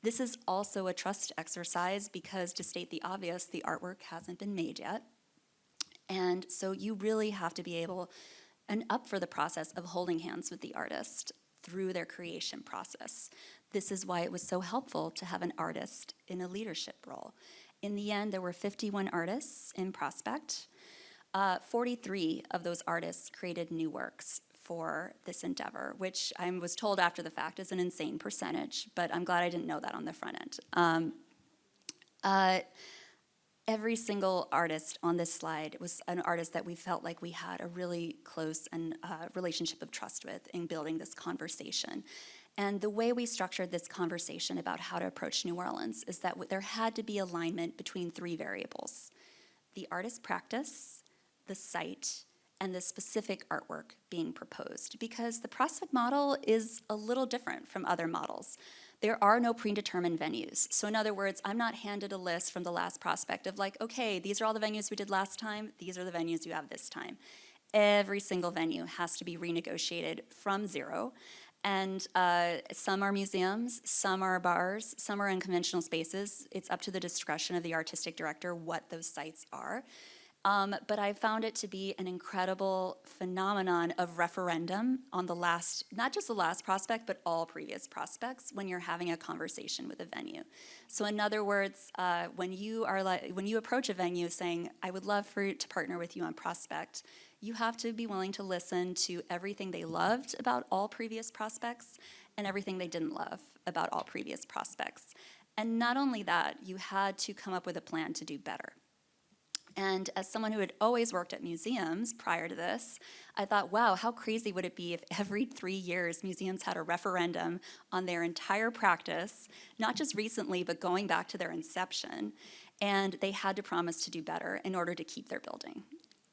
This is also a trust exercise because, to state the obvious, the artwork hasn't been made yet. And so you really have to be able and up for the process of holding hands with the artist through their creation process. This is why it was so helpful to have an artist in a leadership role. In the end, there were 51 artists in Prospect. 43 of those artists created new works for this endeavor, which I was told after the fact is an insane percentage, but I'm glad I didn't know that on the front end. Every single artist on this slide was an artist that we felt like we had a really close and relationship of trust with in building this conversation. And the way we structured this conversation about how to approach New Orleans is that there had to be alignment between three variables: the artist practice, the site, and the specific artwork being proposed, because the Prospect model is a little different from other models. There are no predetermined venues. So in other words, I'm not handed a list from the last Prospect of like, okay, these are all the venues we did last time, these are the venues you have this time. Every single venue has to be renegotiated from zero. And some are museums, some are bars, some are unconventional spaces. It's up to the discretion of the artistic director what those sites are. But I found it to be an incredible phenomenon of referendum on the last, not just the last Prospect, but all previous Prospects when you're having a conversation with a venue. So in other words, when you approach a venue saying, I would love to partner with you on Prospect, you have to be willing to listen to everything they loved about all previous Prospects and everything they didn't love about all previous Prospects. And not only that, you had to come up with a plan to do better. And as someone who had always worked at museums prior to this, I thought, wow, how crazy would it be if every 3 years museums had a referendum on their entire practice, not just recently, but going back to their inception, and they had to promise to do better in order to keep their building.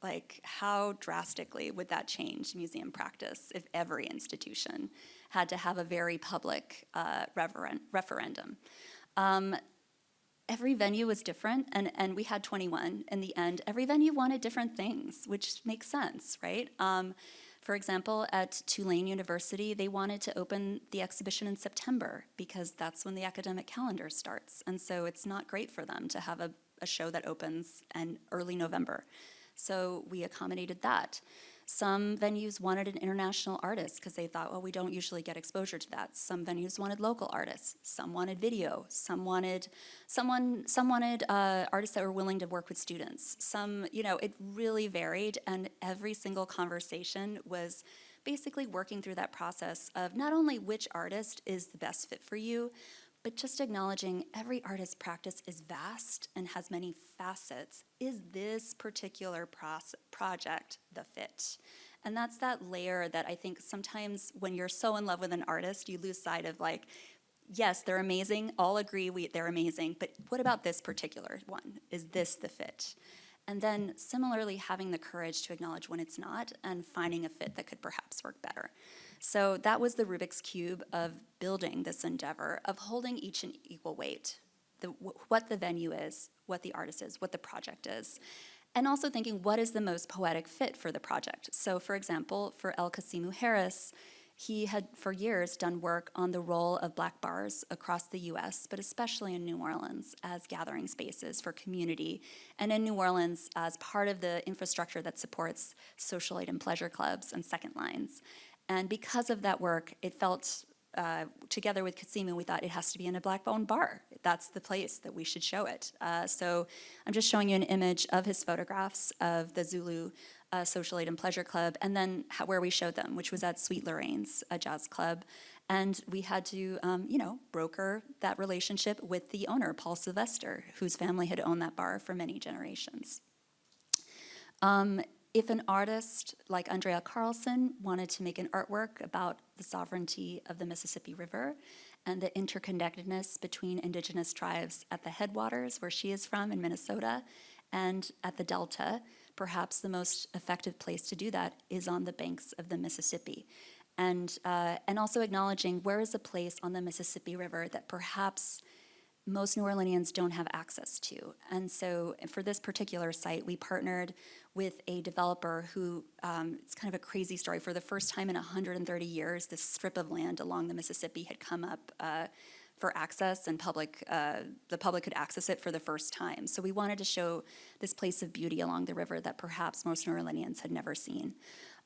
Like, how drastically would that change museum practice if every institution had to have a very public referendum? Every venue was different, and we had 21 in the end. Every venue wanted different things, which makes sense, right? For example, at Tulane University, they wanted to open the exhibition in September because that's when the academic calendar starts. And so it's not great for them to have a show that opens in early November. So we accommodated that. Some venues wanted an international artist because they thought, well, we don't usually get exposure to that. Some venues wanted local artists. Some wanted video. Some wanted artists that were willing to work with students. Some, it really varied, and every single conversation was basically working through that process of not only which artist is the best fit for you, but just acknowledging every artist's practice is vast and has many facets. Is this particular project the fit? And that's that layer that I think sometimes when you're so in love with an artist, you lose sight of yes, they're amazing, all agree they're amazing, but what about this particular one? Is this the fit? And then similarly, having the courage to acknowledge when it's not and finding a fit that could perhaps work better. So that was the Rubik's Cube of building this endeavor, of holding each in equal weight, what the venue is, what the artist is, what the project is, and also thinking what is the most poetic fit for the project. So for example, for El Kasimu Harris, he had for years done work on the role of Black bars across the US, but especially in New Orleans as gathering spaces for community, and in New Orleans as part of the infrastructure that supports social aid and pleasure clubs and second lines. And because of that work, it felt, together with Kasimu, we thought it has to be in a Black-owned bar. That's the place that we should show it. So I'm just showing you an image of his photographs of the Zulu Social Aid and Pleasure Club, and then where we showed them, which was at Sweet Lorraine's, a jazz club. And we had to, broker that relationship with the owner, Paul Sylvester, whose family had owned that bar for many generations. If an artist like Andrea Carlson wanted to make an artwork about the sovereignty of the Mississippi River and the interconnectedness between indigenous tribes at the headwaters, where she is from in Minnesota, and at the Delta, perhaps the most effective place to do that is on the banks of the Mississippi. And also acknowledging where is a place on the Mississippi River that perhaps most New Orleanians don't have access to. And so for this particular site, we partnered with a developer who, it's kind of a crazy story. For the first time in 130 years, this strip of land along the Mississippi had come up for access, and the public could access it for the first time. So we wanted to show this place of beauty along the river that perhaps most New Orleanians had never seen.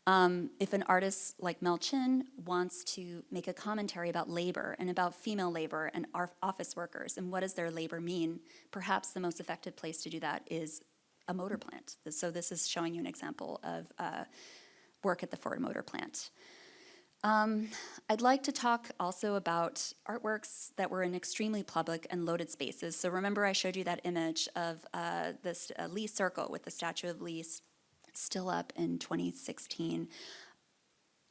If an artist like Mel Chin wants to make a commentary about labor and about female labor and office workers and what does their labor mean, perhaps the most effective place to do that is a motor plant. So this is showing you an example of work at the Ford Motor Plant. I'd like to talk also about artworks that were in extremely public and loaded spaces. So remember I showed you that image of this Lee Circle with the statue of Lee still up in 2016.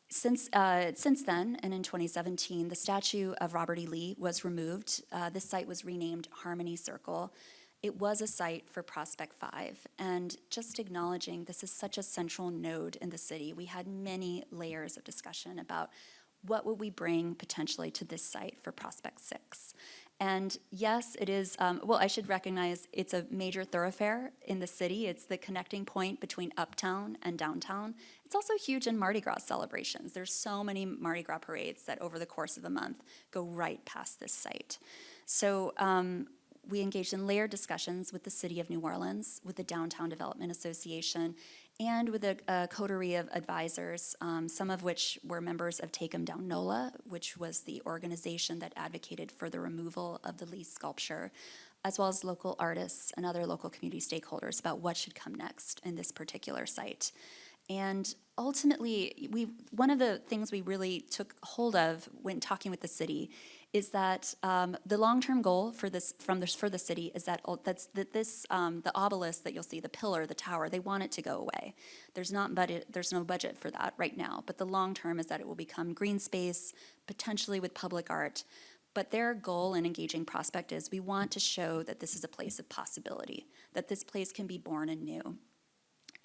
Since then, and in 2017, the statue of Robert E. Lee was removed. This site was renamed Harmony Circle. It was a site for Prospect 5, and just acknowledging this is such a central node in the city, we had many layers of discussion about what would we bring potentially to this site for Prospect 6. And yes, it is, I should recognize it's a major thoroughfare in the city. It's the connecting point between uptown and downtown. It's also huge in Mardi Gras celebrations. There's so many Mardi Gras parades that over the course of a month go right past this site. So we engaged in layered discussions with the City of New Orleans, with the Downtown Development Association, and with a coterie of advisors, some of which were members of Take 'em Down NOLA, which was the organization that advocated for the removal of the Lee sculpture, as well as local artists and other local community stakeholders about what should come next in this particular site. And ultimately, one of the things we really took hold of when talking with the city is that the long-term goal for the city is that the obelisk that you'll see, the pillar, the tower, they want it to go away. There's no budget for that right now, but the long term is that it will become green space, potentially with public art. But their goal in engaging Prospect is we want to show that this is a place of possibility, that this place can be born anew.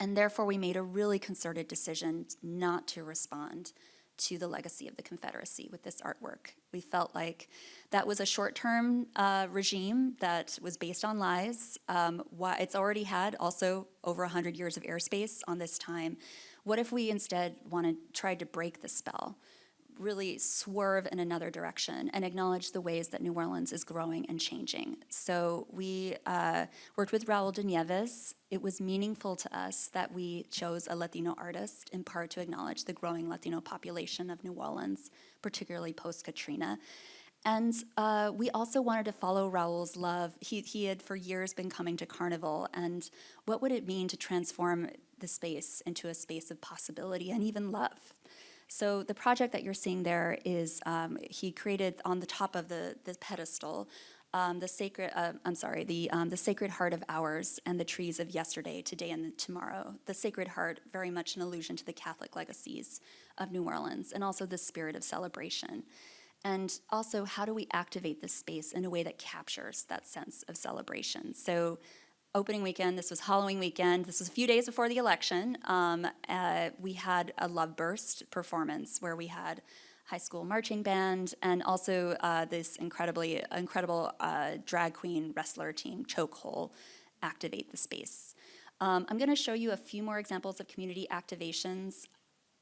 And therefore, we made a really concerted decision not to respond to the legacy of the Confederacy with this artwork. We felt like that was a short-term regime that was based on lies. It's already had also over 100 years of airspace on this time. What if we instead tried to break the spell, really swerve in another direction and acknowledge the ways that New Orleans is growing and changing? So we worked with Raul de Nieves. It was meaningful to us that we chose a Latino artist, in part to acknowledge the growing Latino population of New Orleans, particularly post-Katrina. And we also wanted to follow Raul's love. He had for years been coming to Carnival, and what would it mean to transform the space into a space of possibility and even love? So the project that you're seeing there is he created on the top of the pedestal the Sacred Heart of Ours and the Trees of Yesterday, Today, and Tomorrow. The Sacred Heart, very much an allusion to the Catholic legacies of New Orleans, and also the spirit of celebration. And also, how do we activate this space in a way that captures that sense of celebration? So opening weekend, this was Halloween weekend, this was a few days before the election, we had a Love Burst performance where we had high school marching band and also this incredible drag queen wrestler team, Chokehold, activate the space. I'm gonna show you a few more examples of community activations.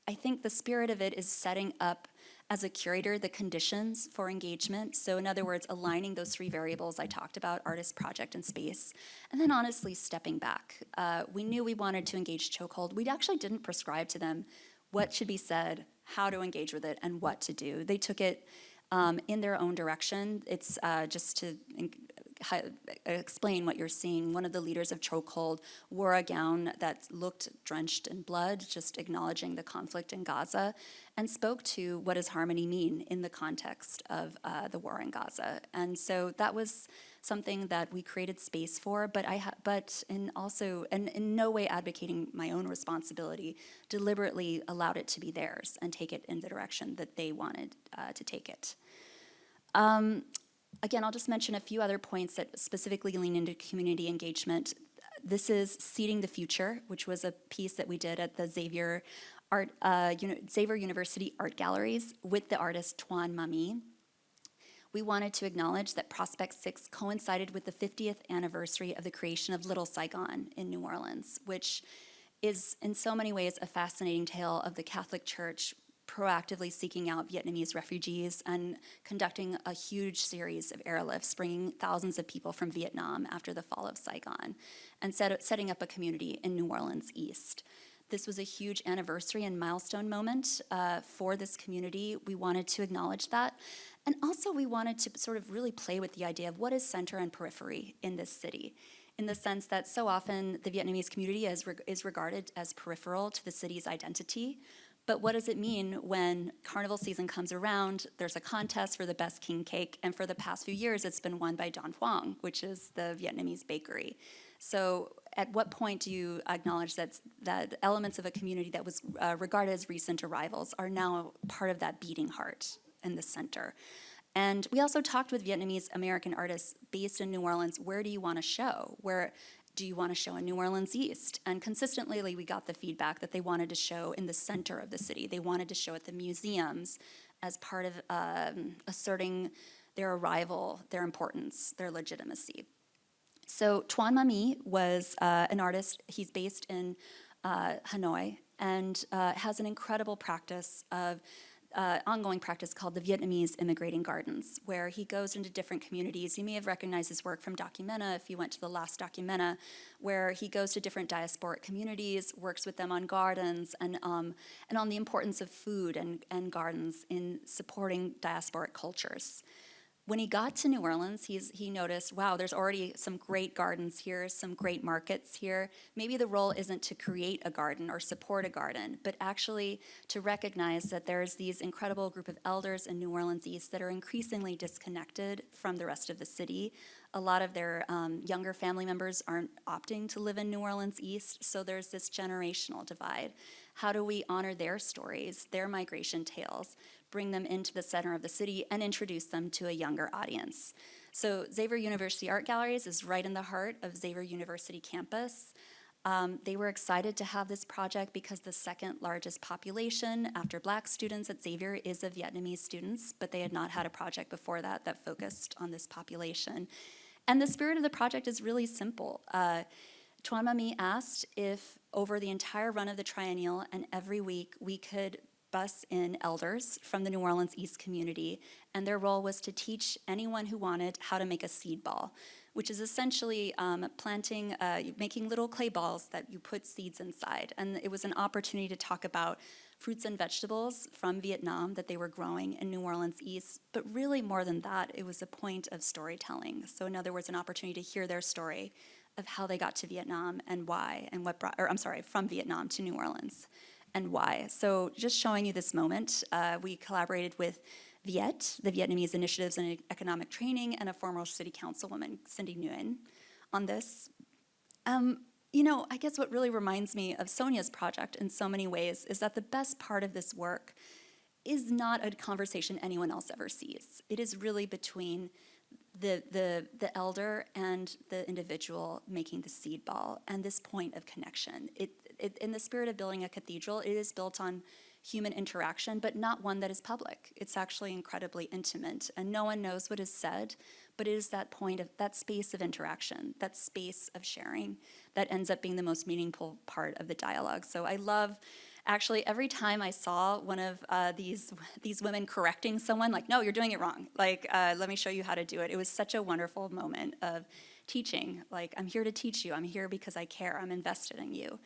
I think the spirit of it is setting up, as a curator, the conditions for engagement. So in other words, aligning those three variables I talked about, artist, project, and space, and then honestly stepping back. We knew we wanted to engage Chokehold. We actually didn't prescribe to them what should be said, how to engage with it, and what to do. They took it in their own direction. It's just to explain what you're seeing. One of the leaders of Chokehold wore a gown that looked drenched in blood, just acknowledging the conflict in Gaza, and spoke to what does harmony mean in the context of the war in Gaza. And so that was something that we created space for, but in no way advocating my own responsibility, deliberately allowed it to be theirs and take it in the direction that they wanted to take it. Again, I'll just mention a few other points that specifically lean into community engagement. This is Seeding the Future, which was a piece that we did at the Xavier University Art Galleries with the artist Tuan Mami. We wanted to acknowledge that Prospect 6 coincided with the 50th anniversary of the creation of Little Saigon in New Orleans, which is in so many ways a fascinating tale of the Catholic Church proactively seeking out Vietnamese refugees and conducting a huge series of airlifts, bringing thousands of people from Vietnam after the fall of Saigon, and setting up a community in New Orleans East. This was a huge anniversary and milestone moment for this community. We wanted to acknowledge that. And also we wanted to sort of really play with the idea of what is center and periphery in this city, in the sense that so often the Vietnamese community is regarded as peripheral to the city's identity. But what does it mean when carnival season comes around, there's a contest for the best king cake, and for the past few years it's been won by Don Hoang, which is the Vietnamese bakery. So at what point do you acknowledge that elements of a community that was regarded as recent arrivals are now part of that beating heart in the center? And we also talked with Vietnamese American artists based in New Orleans, where do you want to show? Where do you want to show in New Orleans East? And consistently, we got the feedback that they wanted to show in the center of the city. They wanted to show at the museums as part of asserting their arrival, their importance, their legitimacy. So Tuan Mami was an artist. He's based in Hanoi and has an incredible practice of ongoing practice called the Vietnamese Immigrating Gardens, where he goes into different communities. You may have recognized his work from Documenta if you went to the last Documenta, where he goes to different diasporic communities, works with them on gardens and on the importance of food and gardens in supporting diasporic cultures. When he got to New Orleans, he noticed, wow, there's already some great gardens here, some great markets here. Maybe the role isn't to create a garden or support a garden, but actually to recognize that there's these incredible group of elders in New Orleans East that are increasingly disconnected from the rest of the city. A lot of their younger family members aren't opting to live in New Orleans East, so there's this generational divide. How do we honor their stories, their migration tales, bring them into the center of the city, and introduce them to a younger audience? So Xavier University Art Galleries is right in the heart of Xavier University campus. They were excited to have this project because the second largest population after Black students at Xavier is of Vietnamese students, but they had not had a project before that focused on this population. And the spirit of the project is really simple. Tuan Mami asked if over the entire run of the triennial, and every week we could bus in elders from the New Orleans East community, and their role was to teach anyone who wanted how to make a seed ball, which is essentially making little clay balls that you put seeds inside. And it was an opportunity to talk about fruits and vegetables from Vietnam that they were growing in New Orleans East, but really more than that, it was a point of storytelling. So in other words, an opportunity to hear their story of how they got to Vietnam and why, and what brought, from Vietnam to New Orleans and why. So just showing you this moment, we collaborated with Viet, the Vietnamese Initiatives in Economic Training, and a former city councilwoman, Cindy Nguyen, on this. I guess what really reminds me of Sonia's project in so many ways is that the best part of this work is not a conversation anyone else ever sees. It is really between the elder and the individual making the seed ball and this point of connection. In the spirit of building a cathedral, it is built on human interaction, but not one that is public. It's actually incredibly intimate, and no one knows what is said, but it is that point of that space of interaction, that space of sharing, that ends up being the most meaningful part of the dialogue. So I love, actually, every time I saw one of these women correcting someone, like, no, you're doing it wrong. Like, let me show you how to do it. It was such a wonderful moment of teaching. Like, I'm here to teach you. I'm here because I care. I'm invested in you.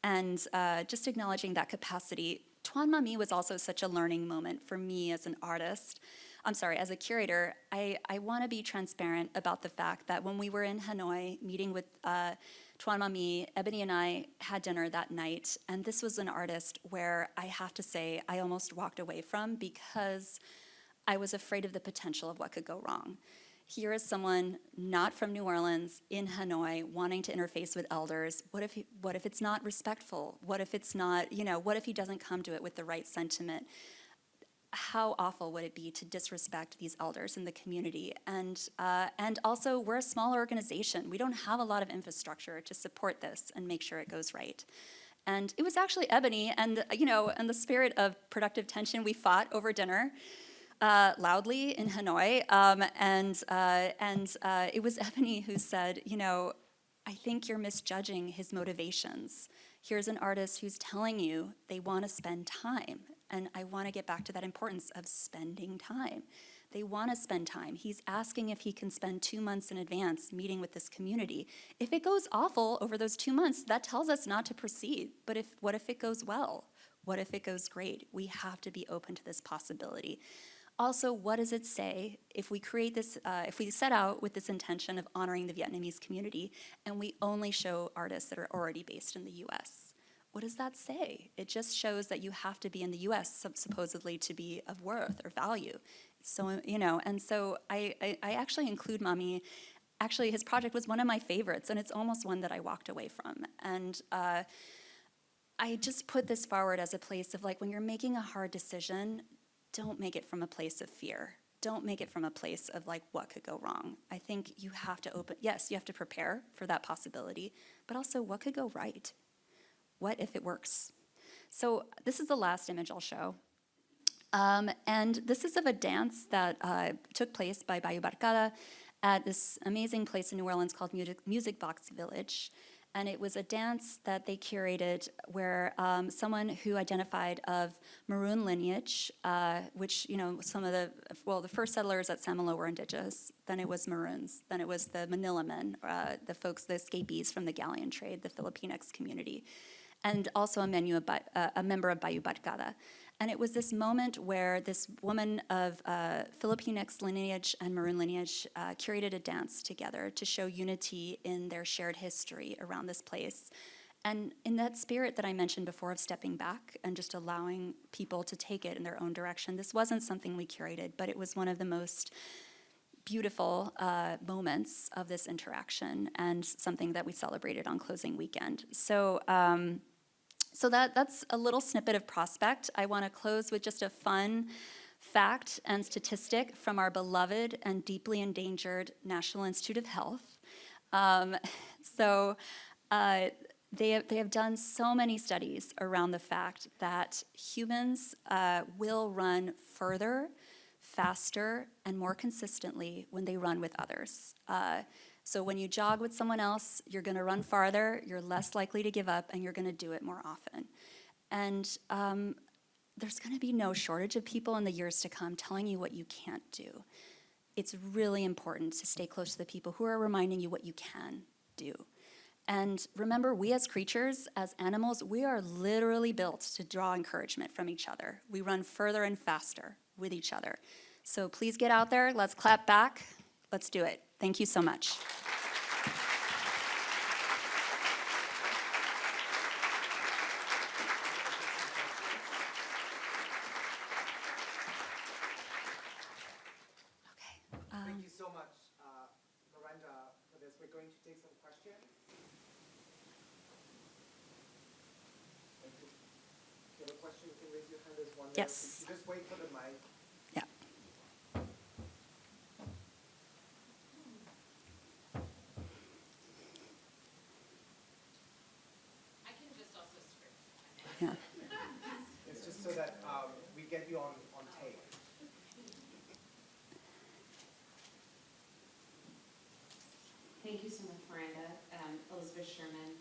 And just acknowledging that capacity. Tuan Mami was also such a learning moment for me as an artist. As a curator, I want to be transparent about the fact that when we were in Hanoi meeting with Tuan Mami, Ebony and I had dinner that night, and this was an artist where I have to say I almost walked away from because I was afraid of the potential of what could go wrong. Here is someone not from New Orleans in Hanoi wanting to interface with elders. What if it's not respectful? What if it's not, what if he doesn't come to it with the right sentiment? How awful would it be to disrespect these elders in the community? And also, we're a small organization. We don't have a lot of infrastructure to support this and make sure it goes right. And it was actually Ebony, and in the spirit of productive tension, we fought over dinner loudly in Hanoi, and it was Ebony who said, I think you're misjudging his motivations. Here's an artist who's telling you they want to spend time. And I want to get back to that importance of spending time. They want to spend time. He's asking if he can spend 2 months in advance meeting with this community. If it goes awful over those 2 months, that tells us not to proceed. But what if it goes well? What if it goes great? We have to be open to this possibility. Also, what does it say if we create this, if we set out with this intention of honoring the Vietnamese community and we only show artists that are already based in the US? What does that say? It just shows that you have to be in the US supposedly to be of worth or value. So, and so I actually include Mami. Actually, his project was one of my favorites, and it's almost one that I walked away from. And I just put this forward as a place of like, when you're making a hard decision, don't make it from a place of fear. Don't make it from a place of like, what could go wrong? I think you have to you have to prepare for that possibility, but also what could go right? What if it works? So this is the last image I'll show. And this is of a dance that took place by Bayou Barcada at this amazing place in New Orleans called Music Box Village. And it was a dance that they curated where someone who identified of Maroon lineage, which, some of the first settlers at St. Malo were indigenous, then it was Maroons, then it was the Manila men, the escapees from the galleon trade, the Filipinx community, and also a member of Bayou Barcada. And it was this moment where this woman of Filipinx lineage and Maroon lineage curated a dance together to show unity in their shared history around this place. And in that spirit that I mentioned before of stepping back and just allowing people to take it in their own direction, this wasn't something we curated, but it was one of the most beautiful moments of this interaction and something that we celebrated on closing weekend. So that's a little snippet of Prospect. I want to close with just a fun fact and statistic from our beloved and deeply endangered National Institute of Health. They have done so many studies around the fact that humans will run further, faster, and more consistently when they run with others. So when you jog with someone else, you're going to run farther, you're less likely to give up, and you're going to do it more often. And there's going to be no shortage of people in the years to come telling you what you can't do. It's really important to stay close to the people who are reminding you what you can do. And remember, we as creatures, as animals, we are literally built to draw encouragement from each other. We run further and faster with each other. So please get out there, let's clap back, let's do it. Thank you so much.
Thank you so much, Miranda, for this. We're going to take some questions. If you have a question, you can raise your hand. There's one there.
Yes.
You just wait for the mic.
Yeah.
I can just also script.
Yeah.
It's just so that we get you on tape.
Thank you so much, Miranda. Elizabeth Sherman.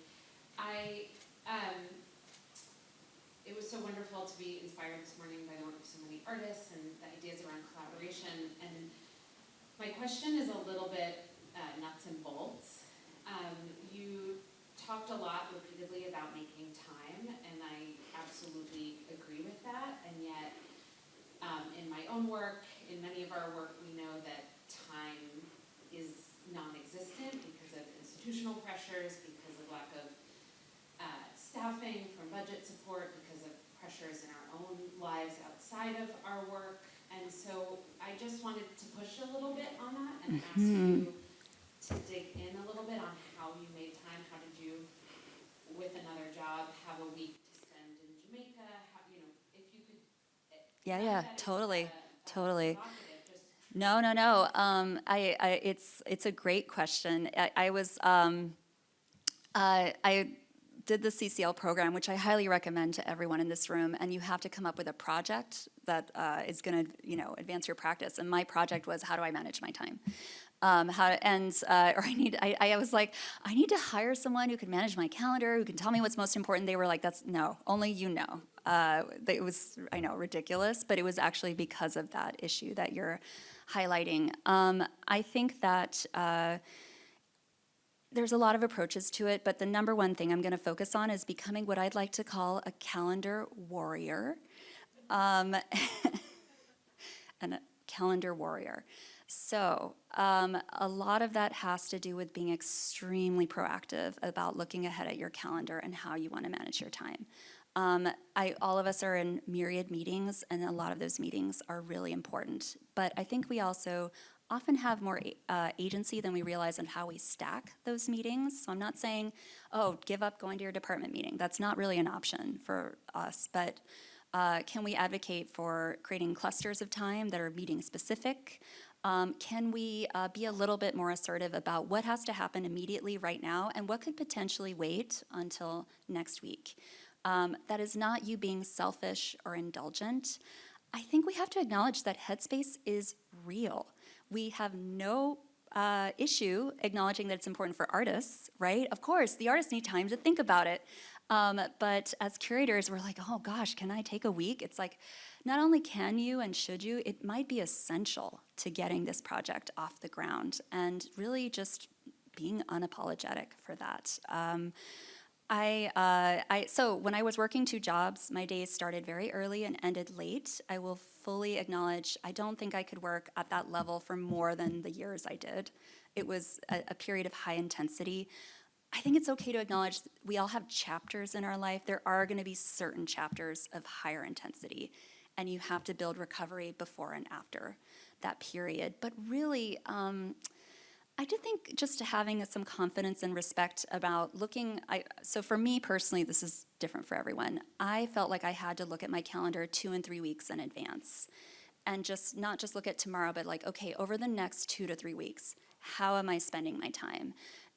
It was so wonderful to be inspired this morning by the work of so many artists and the ideas around collaboration. And my question is a little bit nuts and bolts. You talked a lot repeatedly about making time, and I absolutely agree with that. And yet, in my own work, in many of our work, we know that time is non-existent because of institutional pressures, because of lack of staffing from budget support, because of pressures in our own lives outside of our work. And so I just wanted to push a little bit on that and ask you to dig in a little bit on how you made time. How did you, with another job, have a week to spend in Jamaica? How, if you could.
Yeah, totally.
Provocative, just
No. It's a great question. I did the CCL program, which I highly recommend to everyone in this room, and you have to come up with a project that is going to, advance your practice. And my project was, how do I manage my time? I was like, I need to hire someone who can manage my calendar, who can tell me what's most important. They were like, no, only you know. It was, I know, ridiculous, but it was actually because of that issue that you're highlighting. I think that there's a lot of approaches to it, but the number one thing I'm going to focus on is becoming what I'd like to call a calendar warrior. And a calendar warrior. So a lot of that has to do with being extremely proactive about looking ahead at your calendar and how you want to manage your time. All of us are in myriad meetings, and a lot of those meetings are really important. But I think we also often have more agency than we realize in how we stack those meetings. So I'm not saying, oh, give up going to your department meeting. That's not really an option for us. But can we advocate for creating clusters of time that are meeting specific? Can we be a little bit more assertive about what has to happen immediately right now and what could potentially wait until next week? That is not you being selfish or indulgent. I think we have to acknowledge that headspace is real. We have no issue acknowledging that it's important for artists, right? Of course, the artists need time to think about it. But as curators, we're like, oh gosh, can I take a week? It's like, not only can you and should you, it might be essential to getting this project off the ground and really just being unapologetic for that. So when I was working 2 jobs, my days started very early and ended late. I will fully acknowledge, I don't think I could work at that level for more than the years I did. It was a period of high intensity. I think it's okay to acknowledge we all have chapters in our life. There are going to be certain chapters of higher intensity, and you have to build recovery before and after that period. But really, I do think just having some confidence and respect about looking, so for me personally, this is different for everyone. I felt like I had to look at my calendar 2 and 3 weeks in advance and just not just look at tomorrow, but like, okay, over the next 2 to 3 weeks, how am I spending my time?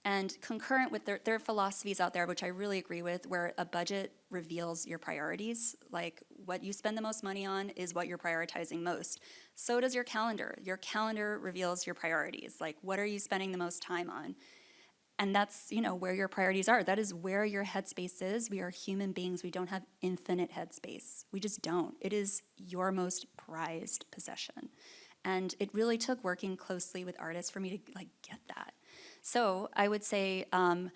And concurrent with their philosophies out there, which I really agree with, where a budget reveals your priorities, like what you spend the most money on is what you're prioritizing most. So does your calendar. Your calendar reveals your priorities, like what are you spending the most time on? And that's, where your priorities are. That is where your headspace is. We are human beings. We don't have infinite headspace. We just don't. It is your most prized possession. And it really took working closely with artists for me to get that. So I would say I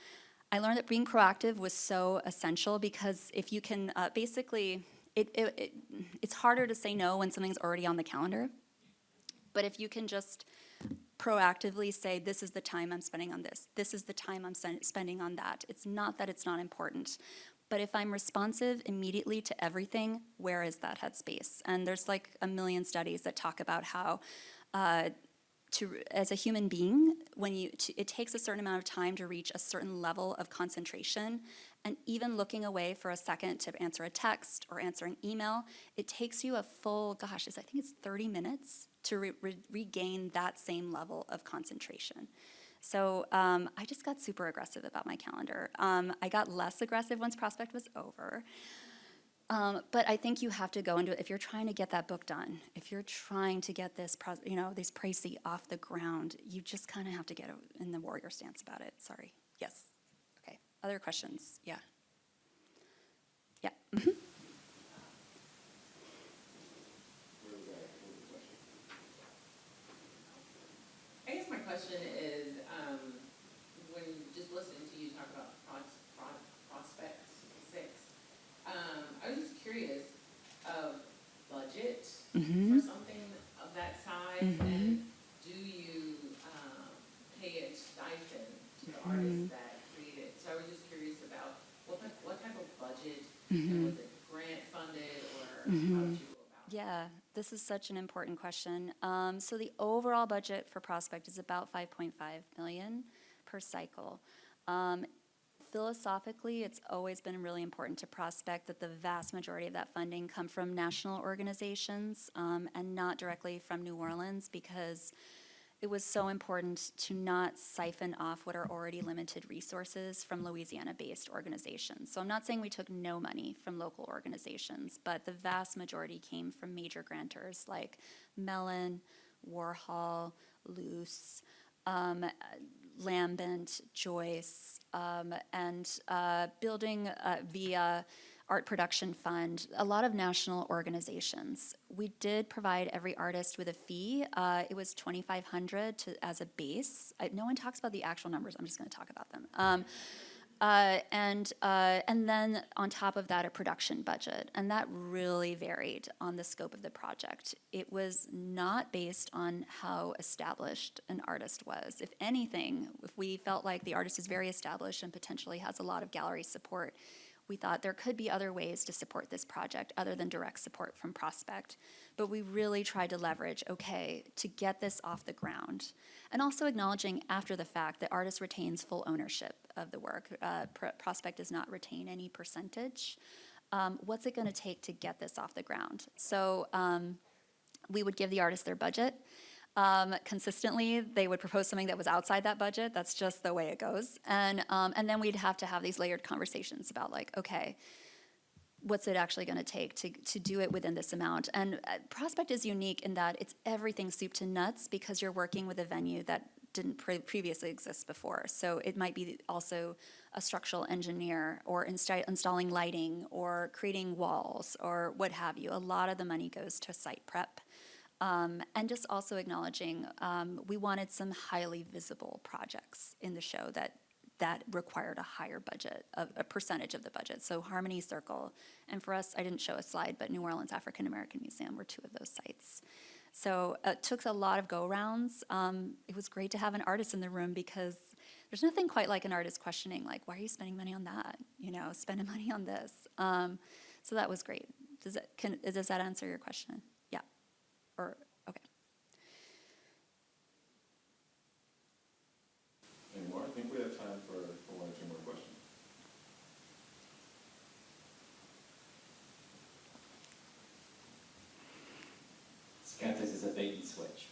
learned that being proactive was so essential, because if you can basically, it's harder to say no when something's already on the calendar. But if you can just proactively say, this is the time I'm spending on this is the time I'm spending on that. It's not that it's not important. But if I'm responsive immediately to everything, where is that headspace? And there's like a million studies that talk about how as a human being, it takes a certain amount of time to reach a certain level of concentration, and even looking away for a second to answer a text or answer an email, it takes you a full, I think it's 30 minutes to regain that same level of concentration. So I just got super aggressive about my calendar. I got less aggressive once Prospect was over. But I think you have to go into it if you're trying to get that book done. If you're trying to get this, this précis off the ground, you just kind of have to get in the warrior stance about it. Sorry. Yes. Okay. Other questions? Yeah. Yeah. Mm-hmm.
I guess my question is, when just listening to you talk about Prospect 6, I was just curious of budget
Mm-hmm.
for something of that size,
Mm-hmm.
and do you pay a stipend to the artists that create it? So I was just curious about what type of budget, and was it grant funded, or how did you go about it?
Yeah, this is such an important question. So the overall budget for Prospect is about $5.5 million per cycle. Philosophically, it's always been really important to Prospect that the vast majority of that funding come from national organizations and not directly from New Orleans, because it was so important to not siphon off what are already limited resources from Louisiana-based organizations. So I'm not saying we took no money from local organizations, but the vast majority came from major grantors like Mellon, Warhol, Luce, Lambent, Joyce, and building via Art Production Fund, a lot of national organizations. We did provide every artist with a fee. It was $2,500 as a base. No one talks about the actual numbers. I'm just going to talk about them. And then on top of that, a production budget, and that really varied on the scope of the project. It was not based on how established an artist was. If anything, if we felt like the artist is very established and potentially has a lot of gallery support, we thought there could be other ways to support this project other than direct support from Prospect. But we really tried to leverage, to get this off the ground. And also acknowledging after the fact that artist retains full ownership of the work. Prospect does not retain any percentage. What's it gonna take to get this off the ground? So we would give the artist their budget. Consistently, they would propose something that was outside that budget. That's just the way it goes. And then we'd have to have these layered conversations about what's it actually going to take to do it within this amount? And Prospect is unique in that it's everything soup to nuts, because you're working with a venue that didn't previously exist before. So it might be also a structural engineer, or installing lighting, or creating walls, or what have you. A lot of the money goes to site prep. And just also acknowledging we wanted some highly visible projects in the show that required a higher budget, a percentage of the budget. So Harmony Circle, and for us, I didn't show a slide, but New Orleans African American Museum were two of those sites. So it took a lot of go-rounds. It was great to have an artist in the room, because there's nothing quite like an artist questioning, why are you spending money on that? Spending money on this. So that was great. Does that answer your question? Yeah. Okay.
Any more? I think we have time for one or two more questions.
Scott, this is a bait and switch.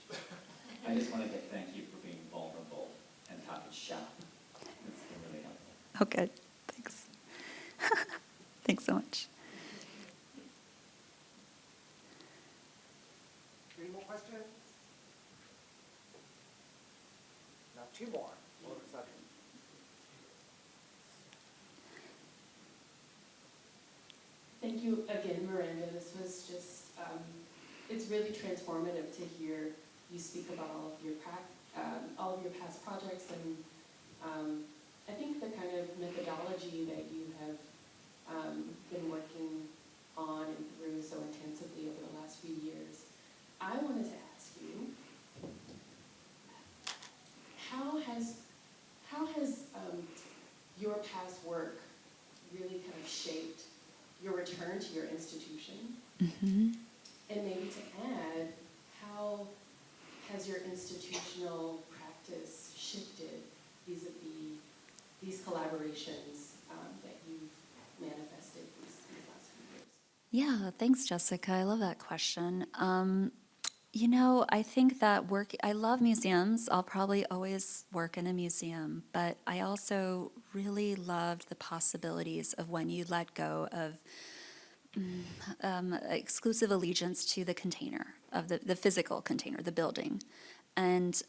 I just wanted to thank you for being vulnerable and talking shop.
Oh, good. Thanks. Thanks so much.
Any more questions? Now, two more.
Thank you again, Miranda. This was just, it's really transformative to hear you speak about all of your past projects, and I think the kind of methodology that you have been working on and through so intensively over the last few years. I wanted to ask you, how has your past work really kind of shaped your return to your institution?
Mm-hmm.
And maybe to add, how has your institutional practice shifted vis-a-vis these collaborations that you've manifested these last few years?
Yeah, thanks, Jessica. I love that question. I think that I love museums. I'll probably always work in a museum, but I also really loved the possibilities of when you let go of exclusive allegiance to the container, of the physical container, the building. And,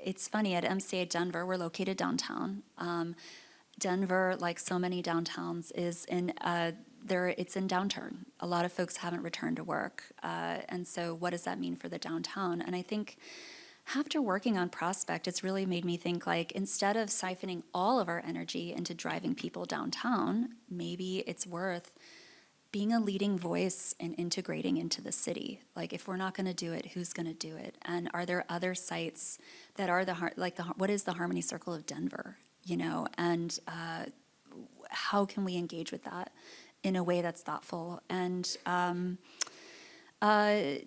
it's funny, at MCA Denver, we're located downtown. Denver, like so many downtowns, is it's in downturn. A lot of folks haven't returned to work. And so what does that mean for the downtown? And I think after working on Prospect, it's really made me think, like, instead of siphoning all of our energy into driving people downtown, maybe it's worth being a leading voice and integrating into the city. Like, if we're not going to do it, who's going to do it? And are there other sites that are what is the Harmony Circle of Denver? And how can we engage with that in a way that's thoughtful? And I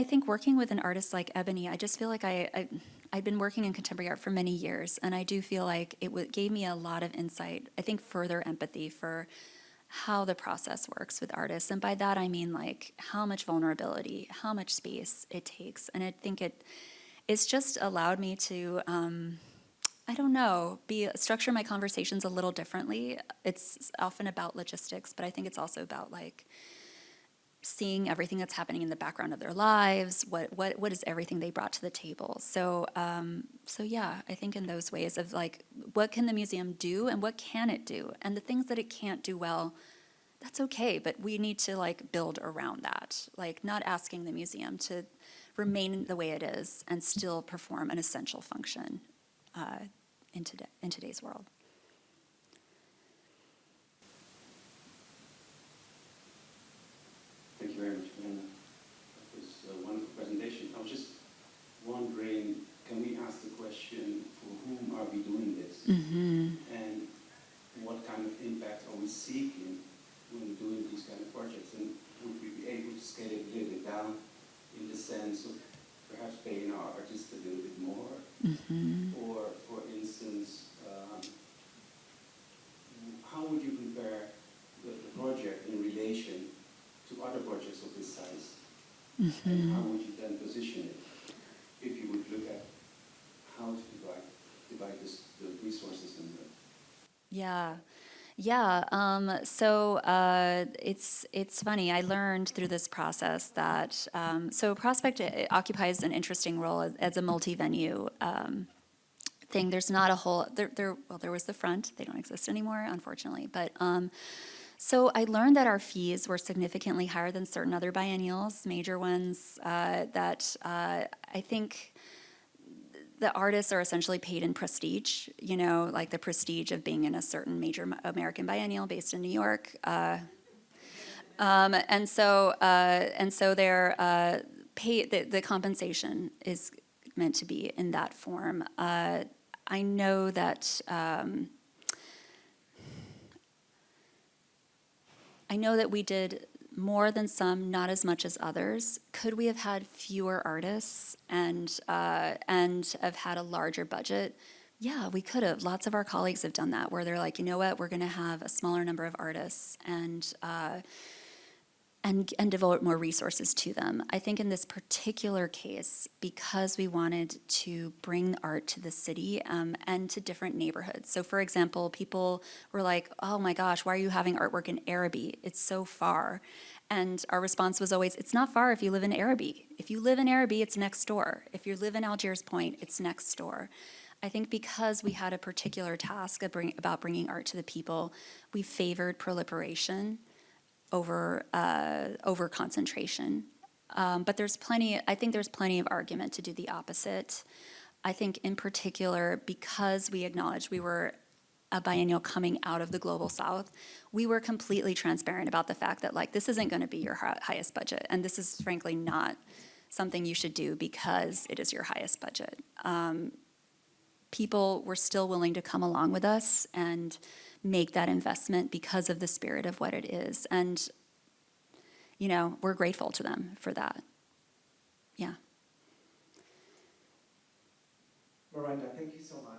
think working with an artist like Ebony, I just feel like I've been working in contemporary art for many years, and I do feel like it gave me a lot of insight, I think further empathy for how the process works with artists. And by that I mean, like, how much vulnerability, how much space it takes. And I think it's just allowed me to, structure my conversations a little differently. It's often about logistics, but I think it's also about, like, seeing everything that's happening in the background of their lives, what is everything they brought to the table. So yeah, I think in those ways of, like, what can the museum do and what can it do? And the things that it can't do well, that's okay, but we need to, like, build around that. Like, not asking the museum to remain the way it is and still perform an essential function in today's world.
Thank you very much, Miranda. That was a wonderful presentation. I was just wondering, can we ask the question, for whom are we doing this?
Mm-hmm.
And what kind of impact are we seeking when doing these kind of projects? And would we be able to scale it a little bit down in the sense of perhaps paying our artists a little bit more?
Mm-hmm.
Or, for instance, how would you compare the project in relation to other projects of this size?
Mm-hmm.
And how would you then position it if you would look at how to divide the resources in there?
Yeah. It's funny. I learned through this process that Prospect occupies an interesting role as a multi-venue thing. There's not a whole there was the front. They don't exist anymore, unfortunately. But so I learned that our fees were significantly higher than certain other biennials, major ones. I think the artists are essentially paid in prestige, like the prestige of being in a certain major American biennial based in New York. And so they're paid, the compensation is meant to be in that form. I know that we did more than some, not as much as others. Could we have had fewer artists and have had a larger budget? Yeah, we could have. Lots of our colleagues have done that, where they're like, you know what, we're going to have a smaller number of artists, and and devote more resources to them. I think in this particular case, because we wanted to bring art to the city and to different neighborhoods. So for example, people were like, oh my gosh, why are you having artwork in Araby? It's so far. And our response was always, it's not far if you live in Araby. If you live in Araby, it's next door. If you live in Algiers Point, it's next door. I think because we had a particular task about bringing art to the people, we favored proliferation over concentration. But I think there's plenty of argument to do the opposite. I think in particular, because we acknowledged we were a biennial coming out of the global south, we were completely transparent about the fact that like this isn't going to be your highest budget, and this is frankly not something you should do because it is your highest budget. People were still willing to come along with us and make that investment because of the spirit of what it is. And, you know, we're grateful to them for that. Yeah.
Miranda, thank you so much.